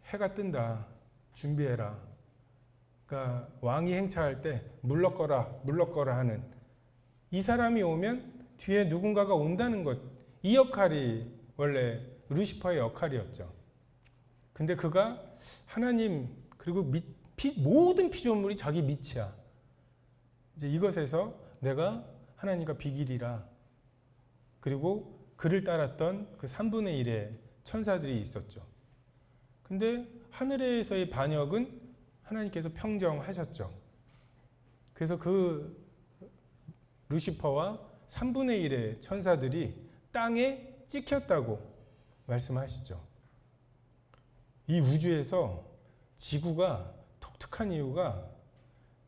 해가 뜬다. 준비해라. 그러니까 왕이 행차할 때 물러거라 하는 이 사람이 오면 뒤에 누군가가 온다는 것. 이 역할이 원래 루시퍼의 역할이었죠. 근데 그가 하나님 그리고 모든 피조물이 자기 밑이야. 이제 이것에서 내가 하나님과 비길이라. 그리고 그를 따랐던 그 3분의 1의 천사들이 있었죠. 근데 하늘에서의 반역은 하나님께서 평정하셨죠. 그래서 그 루시퍼와 3분의 1의 천사들이 땅에 찍혔다고 말씀하시죠. 이 우주에서 지구가 독특한 이유가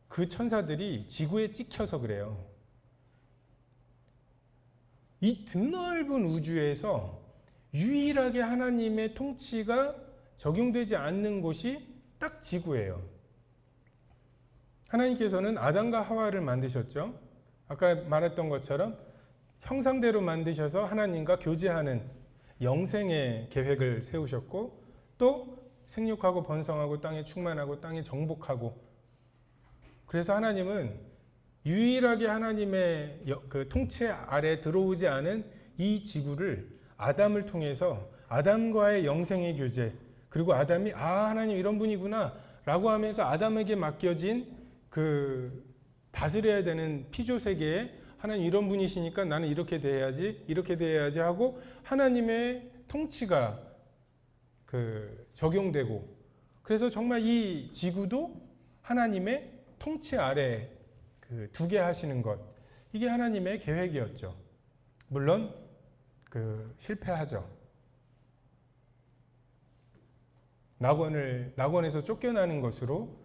그 천사들이 지구에 찍혀서 그래요. 이 드넓은 우주에서 유일하게 하나님의 통치가 적용되지 않는 곳이 딱 지구예요. 하나님께서는 아담과 하와를 만드셨죠. 아까 말했던 것처럼 형상대로 만드셔서 하나님과 교제하는 영생의 계획을 세우셨고 또 생육하고 번성하고 땅에 충만하고 땅에 정복하고. 그래서 하나님은 유일하게 하나님의 그 통치 아래 들어오지 않은 이 지구를 아담을 통해서 아담과의 영생의 교제, 그리고 아담이 하나님 이런 분이구나 라고 하면서 아담에게 맡겨진 그 다스려야 되는 피조 세계에 하나님 이런 분이시니까 나는 이렇게 대해야지 하고 하나님의 통치가 적용되고. 그래서 정말 이 지구도 하나님의 통치 아래 두게 하시는 것, 이게 하나님의 계획이었죠. 물론 실패하죠. 낙원에서 쫓겨나는 것으로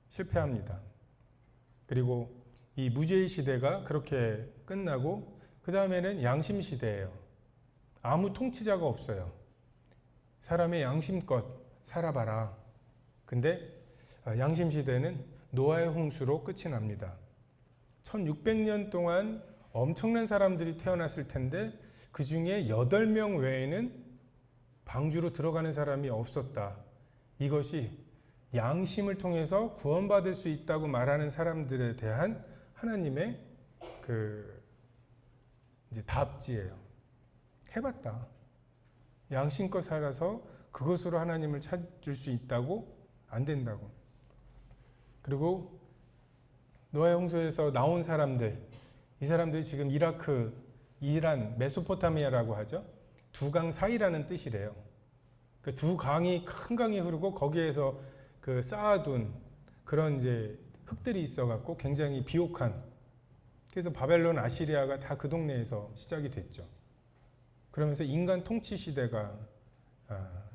실패합니다. 그리고 이 무죄의 시대가 그렇게 끝나고 그 다음에는 양심 시대예요. 아무 통치자가 없어요. 사람의 양심껏 살아봐라. 근데 양심 시대는 노아의 홍수로 끝이 납니다. 1600년 동안 엄청난 사람들이 태어났을 텐데 그 중에 8명 외에는 방주로 들어가는 사람이 없었다. 이것이 양심을 통해서 구원받을 수 있다고 말하는 사람들에 대한 하나님의 이제 답지예요. 해봤다. 양심껏 살아서 그것으로 하나님을 찾을 수 있다고? 안 된다고. 그리고 노아의 홍수에서 나온 사람들, 이 사람들이 지금 이라크, 이란, 메소포타미아라고 하죠. 두 강 사이라는 뜻이래요. 그 두 강이 큰 강이 흐르고 거기에서 쌓아둔 그런 이제 흙들이 있어갖고 굉장히 비옥한. 그래서 바벨론, 아시리아가 다 그 동네에서 시작이 됐죠. 그러면서 인간 통치 시대가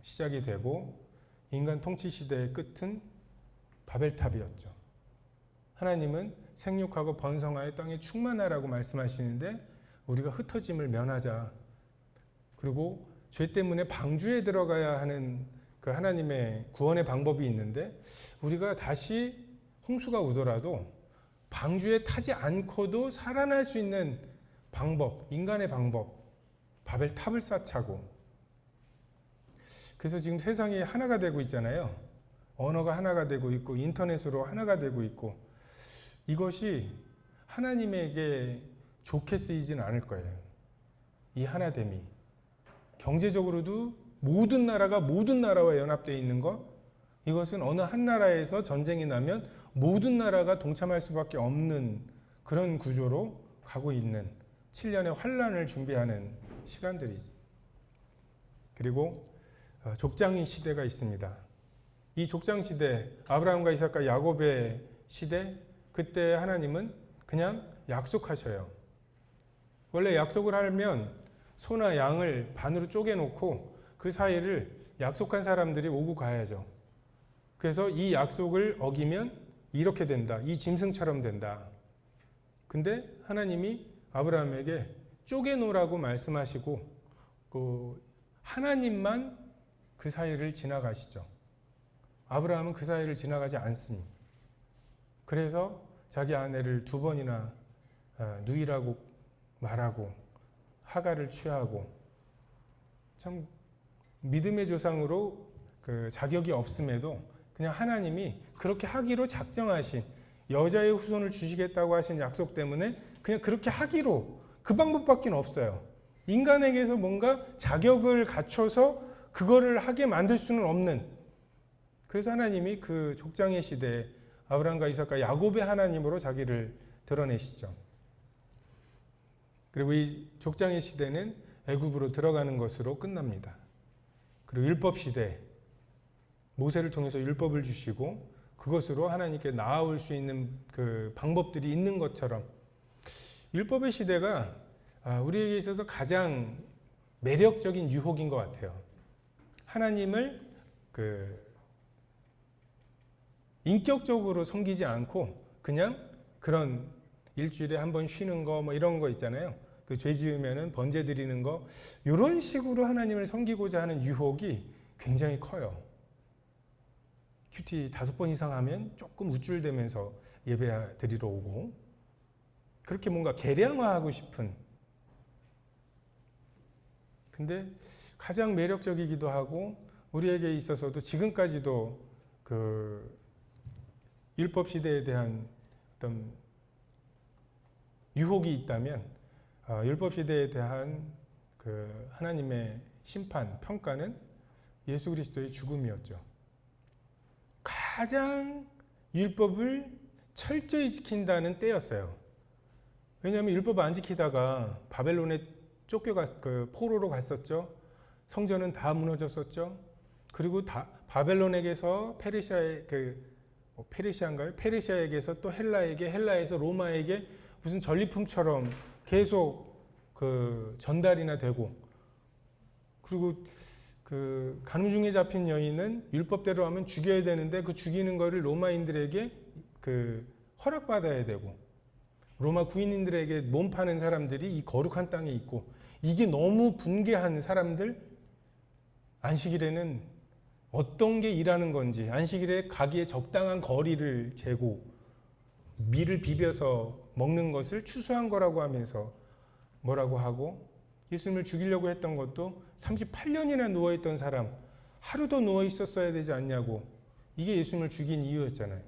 시작이 되고 인간 통치 시대의 끝은 바벨탑이었죠. 하나님은 생육하고 번성하여 땅에 충만하라고 말씀하시는데 우리가 흩어짐을 면하자. 그리고 죄 때문에 방주에 들어가야 하는 그 하나님의 구원의 방법이 있는데 우리가 다시 홍수가 오더라도 방주에 타지 않고도 살아날 수 있는 방법, 인간의 방법, 바벨탑을 쌓자고. 그래서 지금 세상이 하나가 되고 있잖아요. 언어가 하나가 되고 있고 인터넷으로 하나가 되고 있고 이것이 하나님에게 좋게 쓰이지는 않을 거예요. 이 하나됨이. 경제적으로도 모든 나라가 모든 나라와 연합되어 있는 것, 이것은 어느 한 나라에서 전쟁이 나면 모든 나라가 동참할 수밖에 없는 그런 구조로 가고 있는 7년의 환란을 준비하는 시간들이죠. 그리고 족장의 시대가 있습니다. 이 족장 시대, 아브라함과 이삭과 야곱의 시대, 그때 하나님은 그냥 약속하셔요. 원래 약속을 하면 소나 양을 반으로 쪼개놓고 그 사이를 약속한 사람들이 오고 가야죠. 그래서 이 약속을 어기면 이렇게 된다. 이 짐승처럼 된다. 근데 하나님이 아브라함에게 쪼개놓으라고 말씀하시고 하나님만 그 사이를 지나가시죠. 아브라함은 그 사이를 지나가지 않습니다. 그래서 자기 아내를 2번이나 누이라고 말하고 하가를 취하고, 참 믿음의 조상으로 자격이 없음에도 그냥 하나님이 그렇게 하기로 작정하신, 여자의 후손을 주시겠다고 하신 약속 때문에 그냥 그렇게 하기로, 그 방법밖에 없어요. 인간에게서 뭔가 자격을 갖춰서 그거를 하게 만들 수는 없는, 그래서 하나님이 그 족장의 시대에 아브라함과 이삭과 야곱의 하나님으로 자기를 드러내시죠. 그리고 이 족장의 시대는 애굽으로 들어가는 것으로 끝납니다. 그리고 율법 시대, 모세를 통해서 율법을 주시고 그것으로 하나님께 나아올 수 있는 그 방법들이 있는 것처럼, 율법의 시대가 우리에게 있어서 가장 매력적인 유혹인 것 같아요. 하나님을 인격적으로 섬기지 않고 그냥 그런 일주일에 한 번 쉬는 거 뭐 이런 거 있잖아요. 그 죄 지으면은 번제 드리는 거, 이런 식으로 하나님을 섬기고자 하는 유혹이 굉장히 커요. 큐티 5번 이상 하면 조금 우쭐대면서 예배 드리러 오고, 그렇게 뭔가 계량화하고 싶은, 근데 가장 매력적이기도 하고 우리에게 있어서도 지금까지도 그 율법 시대에 대한 어떤 유혹이 있다면, 율법 시대에 대한 그 하나님의 심판, 평가는 예수 그리스도의 죽음이었죠. 가장 율법을 철저히 지킨다는 때였어요. 왜냐하면 율법 안 지키다가 바벨론에 포로로 갔었죠. 성전은 다 무너졌었죠. 그리고 바벨론에게서 페르시아에게서 또 헬라에게, 헬라에서 로마에게 무슨 전리품처럼 계속 전달이나 되고, 그리고 간우 중에 잡힌 여인은 율법대로 하면 죽여야 되는데 그 죽이는 거를 로마인들에게 허락받아야 되고, 로마 구인인들에게 몸 파는 사람들이 이 거룩한 땅에 있고, 이게 너무 분개한 사람들, 안식일에는 어떤 게 일하는 건지, 안식일에 가기에 적당한 거리를 재고 밀을 비벼서 먹는 것을 추수한 거라고 하면서 뭐라고 하고, 예수님을 죽이려고 했던 것도 38년이나 누워있던 사람, 하루 더 누워 있었어야 되지 않냐고, 이게 예수님을 죽인 이유였잖아요.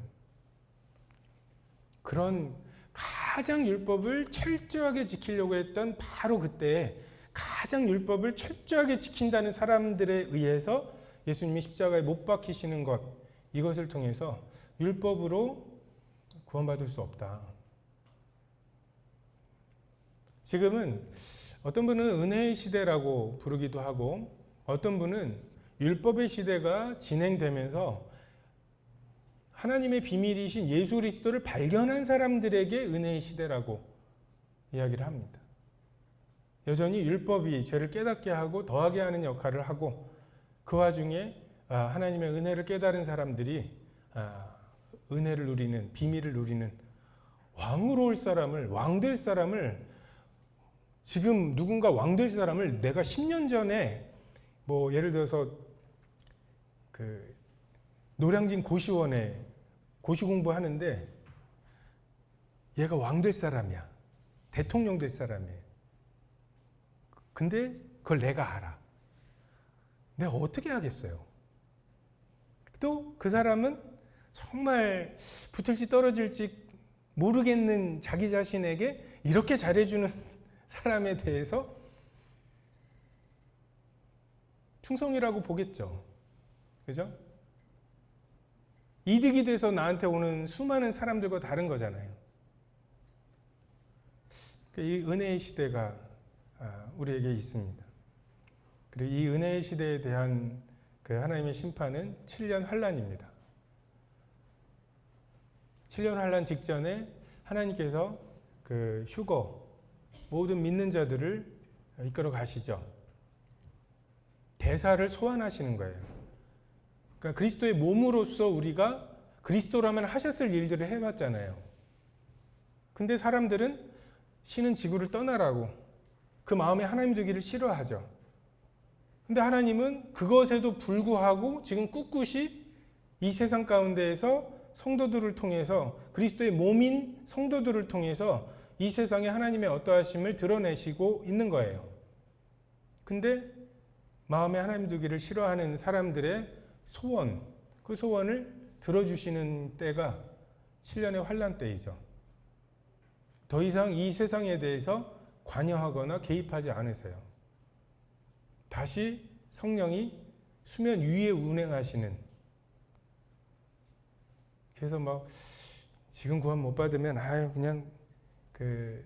그런 가장 율법을 철저하게 지키려고 했던 바로 그때 가장 율법을 철저하게 지킨다는 사람들에 의해서 예수님이 십자가에 못 박히시는 것, 이것을 통해서 율법으로 구원받을 수 없다. 지금은 어떤 분은 은혜의 시대라고 부르기도 하고, 어떤 분은 율법의 시대가 진행되면서 하나님의 비밀이신 예수 그리스도를 발견한 사람들에게 은혜의 시대라고 이야기를 합니다. 여전히 율법이 죄를 깨닫게 하고 더하게 하는 역할을 하고, 그 와중에 하나님의 은혜를 깨달은 사람들이 은혜를 누리는, 비밀을 누리는, 왕으로 올 사람을, 왕될 사람을, 지금 누군가 왕될 사람을 내가 10년 전에 뭐 예를 들어서 노량진 고시원에 고시 공부하는데 얘가 왕될 사람이야. 대통령 될 사람이에요. 근데 그걸 내가 알아. 내가 어떻게 하겠어요? 또 그 사람은 정말 붙을지 떨어질지 모르겠는 자기 자신에게 이렇게 잘해주는 사람에 대해서 충성이라고 보겠죠. 그죠? 이득이 돼서 나한테 오는 수많은 사람들과 다른 거잖아요. 이 은혜의 시대가 우리에게 있습니다. 그리고 이 은혜의 시대에 대한 그 하나님의 심판은 7년 환란입니다. 7년 환란 직전에 하나님께서 그 휴거 모든 믿는 자들을 이끌어 가시죠. 대사를 소환하시는 거예요. 그러니까 그리스도의 몸으로서 우리가 그리스도라면 하셨을 일들을 해봤잖아요. 근데 사람들은 신은 지구를 떠나라고 그 마음에 하나님 두기를 싫어하죠. 근데 하나님은 그것에도 불구하고 지금 꿋꿋이 이 세상 가운데에서 성도들을 통해서 그리스도의 몸인 성도들을 통해서 이 세상에 하나님의 어떠하심을 드러내시고 있는 거예요. 근데 마음에 하나님 두기를 싫어하는 사람들의 소원, 그 소원을 들어주시는 때가 7년의 환란 때이죠. 더 이상 이 세상에 대해서 관여하거나 개입하지 않으세요. 다시 성령이 수면 위에 운행하시는. 그래서 막 지금 구원 못 받으면 그냥 그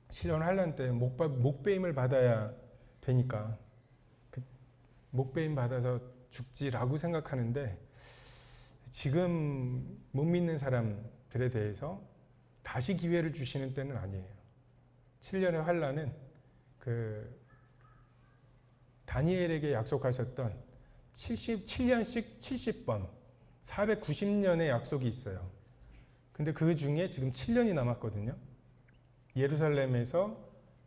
7년 환란 때 목배임을 받아야 되니까 그 목배임 받아서 죽지라고 생각하는데 지금 못 믿는 사람들에 대해서 다시 기회를 주시는 때는 아니에요. 7년의 환란은 그 다니엘에게 약속하셨던 77년씩 70번 490년의 약속이 있어요. 근데 그 중에 지금 7년이 남았거든요. 예루살렘에서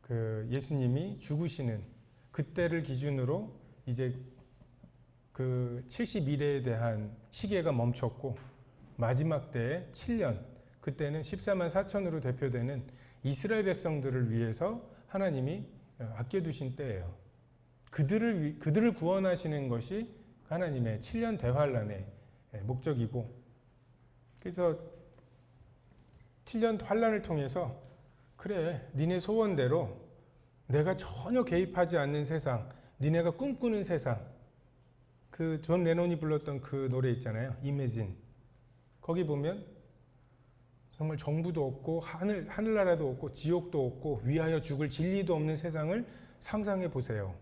그 예수님이 죽으시는 그때를 기준으로 이제 그 71회에 대한 시계가 멈췄고 마지막 때에 7년, 그때는 14만 4천으로 대표되는 이스라엘 백성들을 위해서 하나님이 아껴두신 때예요. 그들을 구원하시는 것이 하나님의 7년 대환란의 목적이고, 그래서 7년 환란을 통해서 그래, 니네 소원대로 내가 전혀 개입하지 않는 세상, 니네가 꿈꾸는 세상, 그 존 레논이 불렀던 그 노래 있잖아요. Imagine. 거기 보면 정말 정부도 없고 하늘나라도 없고 지옥도 없고 위하여 죽을 진리도 없는 세상을 상상해 보세요.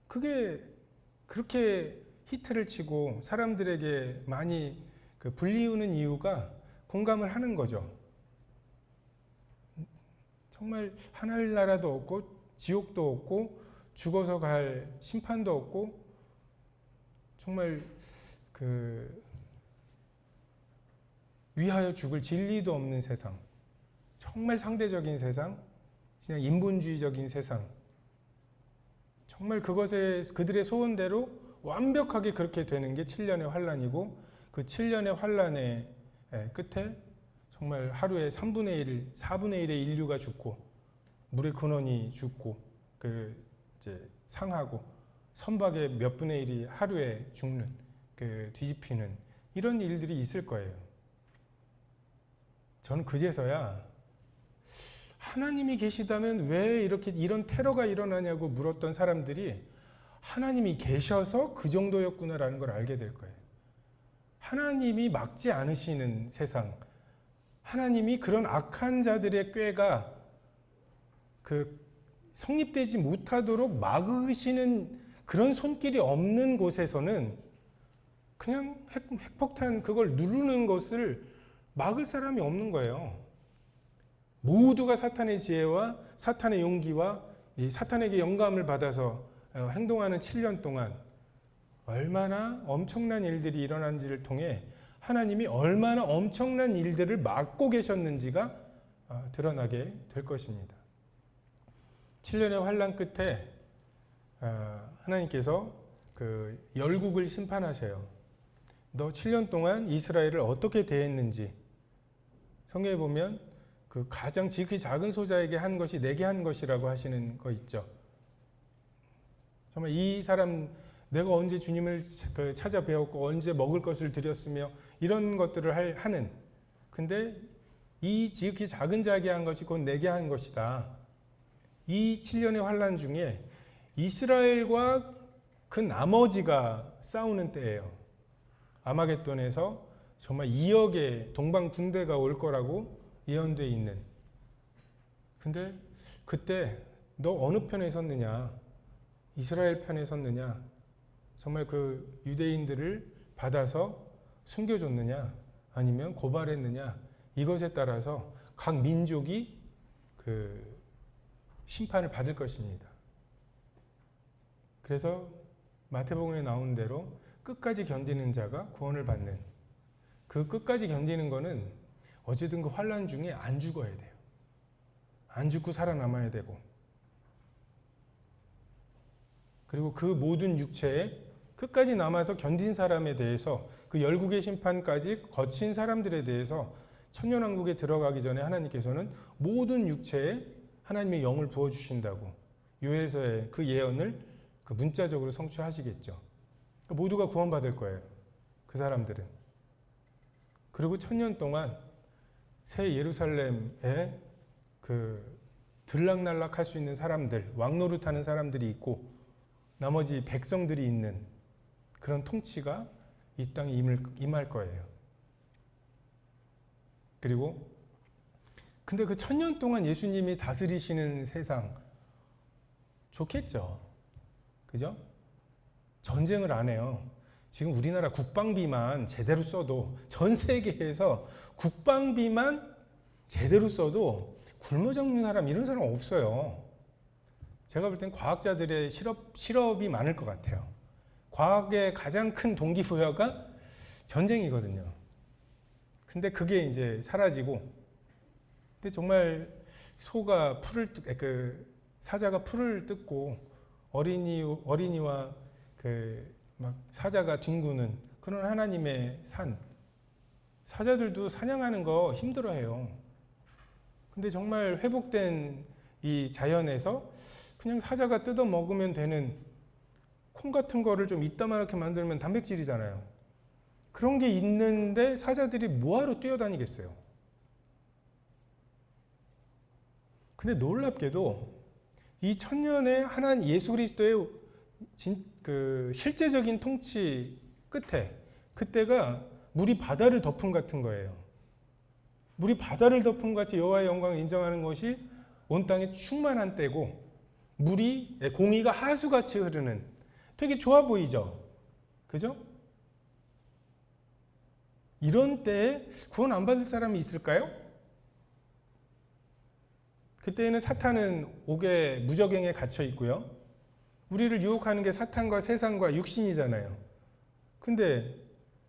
그게 그렇게 히트를 치고 사람들에게 많이 그 불리우는 이유가 공감을 하는 거죠. 정말 하늘나라도 없고 지옥도 없고 죽어서 갈 심판도 없고 정말 그 위하여 죽을 진리도 없는 세상, 정말 상대적인 세상, 그냥 인본주의적인 세상, 정말 그들의 소원대로 완벽하게 그렇게 되는 게 7년의 환란이고, 그 7년의 환란의 끝에 정말 하루에 3분의 1, 4분의 1의 인류가 죽고 물의 근원이 죽고 이제 상하고 선박의 몇 분의 1이 하루에 죽는 뒤집히는 이런 일들이 있을 거예요. 저는 그제서야 하나님이 계시다면 왜 이런 테러가 일어나냐고 물었던 사람들이 하나님이 계셔서 그 정도였구나라는 걸 알게 될 거예요. 하나님이 막지 않으시는 세상, 하나님이 그런 악한 자들의 꾀가 성립되지 못하도록 막으시는 그런 손길이 없는 곳에서는 그냥 핵폭탄 그걸 누르는 것을 막을 사람이 없는 거예요. 모두가 사탄의 지혜와 사탄의 용기와 이 사탄에게 영감을 받아서 행동하는 7년 동안 얼마나 엄청난 일들이 일어난지를 통해 하나님이 얼마나 엄청난 일들을 막고 계셨는지가 드러나게 될 것입니다. 7년의 환란 끝에 하나님께서 그 열국을 심판하셔요. 너 7년 동안 이스라엘을 어떻게 대했는지 성경에 보면 그 가장 지극히 작은 소자에게 한 것이 내게 한 것이라고 하시는 거 있죠. 정말 이 사람 내가 언제 주님을 찾아뵈었고 언제 먹을 것을 드렸으며 이런 것들을 하는, 근데 이 지극히 작은 자에게 한 것이 곧 내게 한 것이다. 이 7년의 환란 중에 이스라엘과 그 나머지가 싸우는 때예요. 아마겟돈에서 정말 2억의 동방 군대가 올 거라고 예언되어 있는. 근데 그때 너 어느 편에 섰느냐? 이스라엘 편에 섰느냐? 정말 그 유대인들을 받아서 숨겨줬느냐? 아니면 고발했느냐? 이것에 따라서 각 민족이 그 심판을 받을 것입니다. 그래서 마태복음에 나온 대로 끝까지 견디는 자가 구원을 받는, 그 끝까지 견디는 거는 어쨌든 그 환난 중에 안 죽어야 돼요. 안 죽고 살아남아야 되고, 그리고 그 모든 육체에 끝까지 남아서 견딘 사람에 대해서, 그 열국의 심판까지 거친 사람들에 대해서 천년왕국에 들어가기 전에 하나님께서는 모든 육체에 하나님의 영을 부어주신다고 요엘서의 그 예언을 그 문자적으로 성취하시겠죠. 모두가 구원받을 거예요. 그 사람들은. 그리고 천년 동안 새 예루살렘에 그 들락날락 할 수 있는 사람들, 왕노릇하는 사람들이 있고 나머지 백성들이 있는 그런 통치가 이 땅에 임할 거예요. 그리고 근데 그 천년 동안 예수님이 다스리시는 세상 좋겠죠. 그죠? 전쟁을 안 해요. 지금 우리나라 국방비만 제대로 써도, 전 세계에서 국방비만 제대로 써도 굶어 죽는 사람, 이런 사람 없어요. 제가 볼 땐 과학자들의 실업이 많을 것 같아요. 과학의 가장 큰 동기부여가 전쟁이거든요. 근데 그게 이제 사라지고, 근데 정말 소가 사자가 풀을 뜯고 어린이와 막 사자가 뒹구는 그런 하나님의 산. 사자들도 사냥하는 거 힘들어해요. 근데 정말 회복된 이 자연에서 그냥 사자가 뜯어 먹으면 되는 콩 같은 거를 좀 이따만하게 만들면 단백질이잖아요. 그런 게 있는데 사자들이 뭐하러 뛰어다니겠어요. 근데 놀랍게도 이 천년의 하나님 예수 그리스도의 실제적인 통치 끝에, 그때가 물이 바다를 덮은 같은 거예요. 물이 바다를 덮은 같이 여호와의 영광을 인정하는 것이 온 땅에 충만한 때고, 물이 공의가 하수같이 흐르는, 되게 좋아 보이죠? 그죠? 이런 때에 구원 안 받을 사람이 있을까요? 그때에는 사탄은 옥의 무저갱에 갇혀 있고요. 우리를 유혹하는 게 사탄과 세상과 육신이잖아요. 근데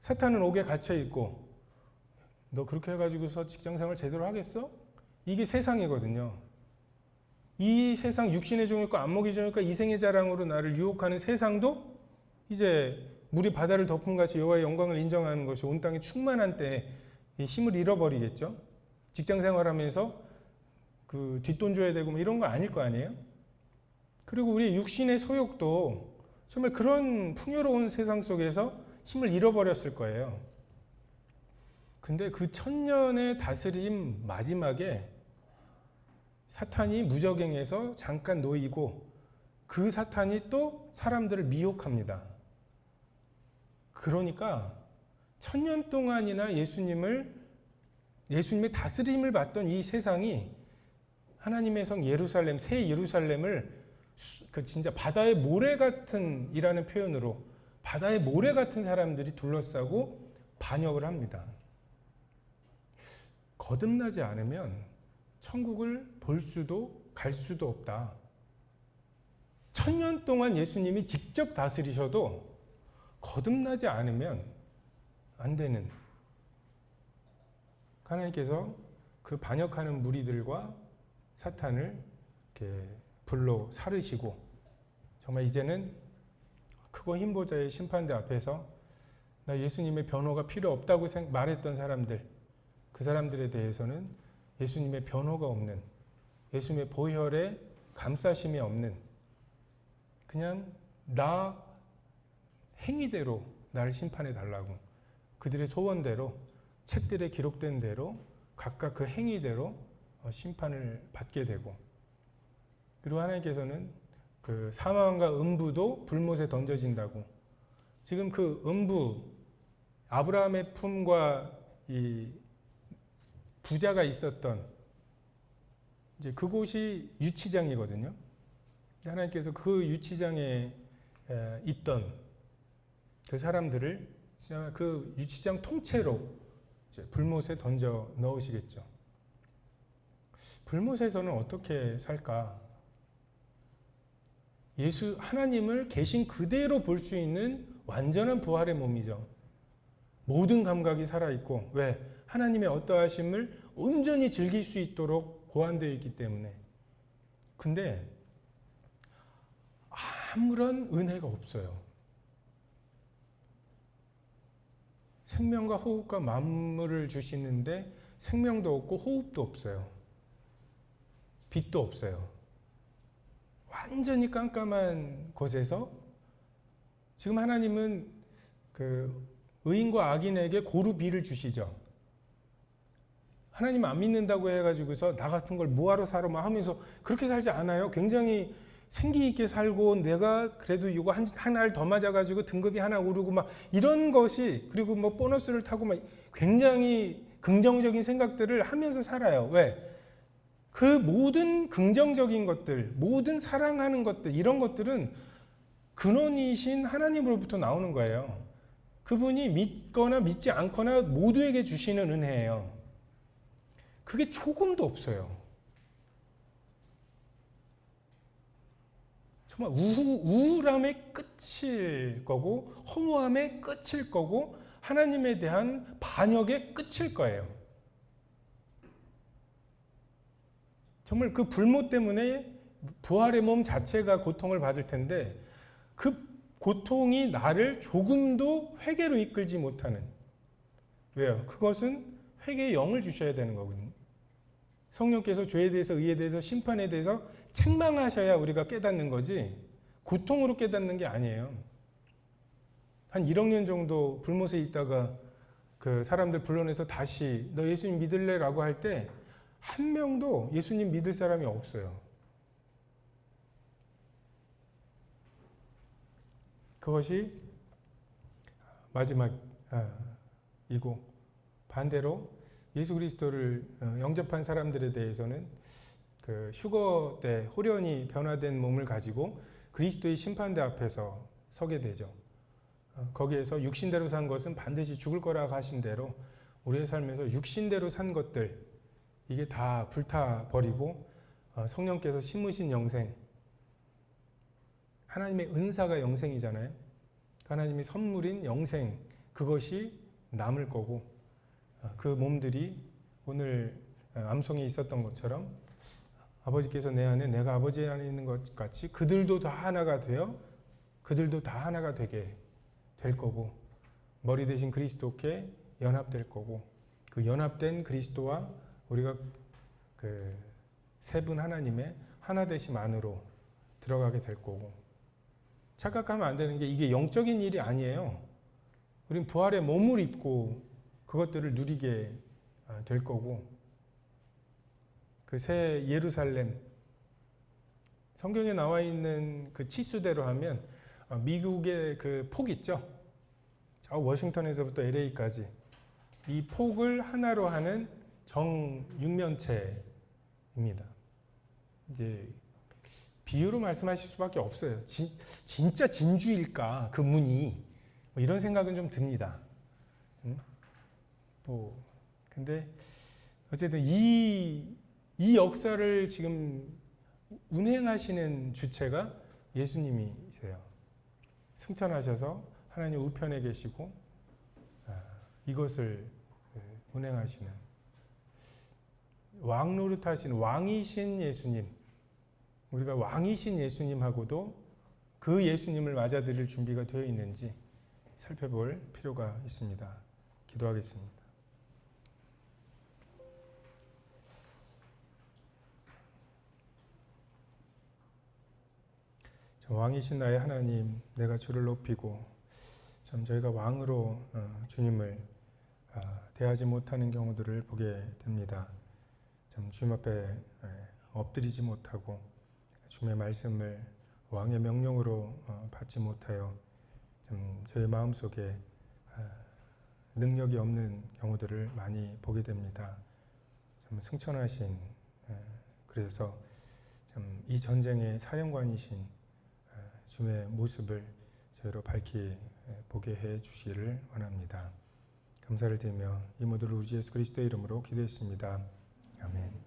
사탄은 옥에 갇혀 있고, 너 그렇게 해가지고서 직장생활 제대로 하겠어? 이게 세상이거든요. 이 세상, 육신의 종일과 안목의 종일과 이생의 자랑으로 나를 유혹하는 세상도 이제 물이 바다를 덮은 같이 여호와의 영광을 인정하는 것이 온 땅에 충만한 때에 힘을 잃어버리겠죠. 직장생활하면서 그 뒷돈 줘야 되고 뭐 이런 거 아닐 거 아니에요? 그리고 우리 육신의 소욕도 정말 그런 풍요로운 세상 속에서 힘을 잃어버렸을 거예요. 근데 그 천년의 다스림 마지막에 사탄이 무저갱에서 잠깐 놓이고, 그 사탄이 또 사람들을 미혹합니다. 그러니까 천년 동안이나 예수님의 다스림을 받던 이 세상이 하나님의 성 예루살렘, 새 예루살렘을 진짜 바다의 모래 같은 이라는 표현으로 바다의 모래 같은 사람들이 둘러싸고 반역을 합니다. 거듭나지 않으면 천국을 볼 수도 갈 수도 없다. 천년 동안 예수님이 직접 다스리셔도 거듭나지 않으면 안 되는, 하나님께서 그 반역하는 무리들과 사탄을 이렇게 불로 사르시고, 정말 이제는 크고 힘보자의 심판대 앞에서 나 예수님의 변호가 필요 없다고 말했던 사람들, 그 사람들에 대해서는 예수님의 변호가 없는, 예수님의 보혈의 감싸심이 없는, 그냥 나 행위대로 나를 심판해 달라고, 그들의 소원대로, 책들에 기록된 대로 각각 그 행위대로 심판을 받게 되고, 그리고 하나님께서는 그 사망과 음부도 불못에 던져진다고. 지금 그 음부, 아브라함의 품과 이 부자가 있었던 이제 그곳이 유치장이거든요. 하나님께서 그 유치장에 있던 그 사람들을 그 유치장 통째로 불못에 던져 넣으시겠죠. 불못에서는 어떻게 살까? 하나님을 계신 그대로 볼 수 있는 완전한 부활의 몸이죠. 모든 감각이 살아있고, 왜? 하나님의 어떠하심을 온전히 즐길 수 있도록 고안되어 있기 때문에. 근데 아무런 은혜가 없어요. 생명과 호흡과 만물을 주시는데 생명도 없고 호흡도 없어요. 빛도 없어요. 완전히 깜깜한 곳에서 지금 하나님은 그 의인과 악인에게 고루 비를 주시죠. 하나님 안 믿는다고 해가지고서 나 같은 걸 뭐하러 살아 막 하면서 그렇게 살지 않아요. 굉장히 생기 있게 살고 내가 그래도 이거 한 알 더 맞아가지고 등급이 하나 오르고 막 이런 것이, 그리고 뭐 보너스를 타고 막 굉장히 긍정적인 생각들을 하면서 살아요. 왜? 그 모든 긍정적인 것들, 모든 사랑하는 것들, 이런 것들은 근원이신 하나님으로부터 나오는 거예요. 그분이 믿거나 믿지 않거나 모두에게 주시는 은혜예요. 그게 조금도 없어요. 정말 우울함의 끝일 거고, 허무함의 끝일 거고, 하나님에 대한 반역의 끝일 거예요. 정말 그 불모 때문에 부활의 몸 자체가 고통을 받을 텐데, 그 고통이 나를 조금도 회개로 이끌지 못하는. 왜요? 그것은 회개의 영을 주셔야 되는 거거든요. 성령께서 죄에 대해서, 의에 대해서, 심판에 대해서 책망하셔야 우리가 깨닫는 거지, 고통으로 깨닫는 게 아니에요. 한 1억 년 정도 불못에 있다가 그 사람들 불러내서 다시 너 예수님 믿을래? 라고 할 때 한 명도 예수님 믿을 사람이 없어요. 그것이 마지막이고, 반대로 예수 그리스도를 영접한 사람들에 대해서는 그 휴거 때 호련히 변화된 몸을 가지고 그리스도의 심판대 앞에서 서게 되죠. 거기에서 육신대로 산 것은 반드시 죽을 거라고 하신 대로 우리의 삶에서 육신대로 산 것들, 이게 다 불타버리고 성령께서 심으신 영생, 하나님의 은사가 영생이잖아요. 하나님의 선물인 영생, 그것이 남을 거고, 그 몸들이 오늘 암송에 있었던 것처럼 아버지께서 내 안에, 내가 아버지 안에 있는 것 같이 그들도 다 하나가 되어 그들도 다 하나가 되게 될 거고, 머리 대신 그리스도께 연합될 거고, 그 연합된 그리스도와 우리가 그 세 분 하나님의 하나 되심 안으로 들어가게 될 거고. 착각하면 안 되는 게 이게 영적인 일이 아니에요. 우린 부활의 몸을 입고 그것들을 누리게 될 거고, 그 새 예루살렘, 성경에 나와 있는 그 치수대로 하면 미국의 그 폭 있죠. 저 워싱턴에서부터 LA까지 이 폭을 하나로 하는 정육면체입니다. 이제 비유로 말씀하실 수밖에 없어요. 진짜 진주일까 그 문이, 뭐 이런 생각은 좀 듭니다. 근데 어쨌든 이 역사를 지금 운행하시는 주체가 예수님이세요. 승천하셔서 하나님 우편에 계시고 이것을 운행하시는 왕 노릇하신 왕이신 예수님, 우리가 왕이신 예수님하고도 그 예수님을 맞아들일 준비가 되어 있는지 살펴볼 필요가 있습니다. 기도하겠습니다. 왕이신 나의 하나님, 내가 주를 높이고 참 저희가 왕으로 주님을 대하지 못하는 경우들을 보게 됩니다. 참 주님 앞에 엎드리지 못하고 주님의 말씀을 왕의 명령으로 받지 못하여 참 저희 마음속에 능력이 없는 경우들을 많이 보게 됩니다. 참 승천하신, 그래서 참 이 전쟁의 사령관이신 주의 모습을 저희로 밝히 보게 해 주시기를 원합니다. 감사를 드리며 이 모두를 우리 예수 그리스도의 이름으로 기도했습니다. 아멘.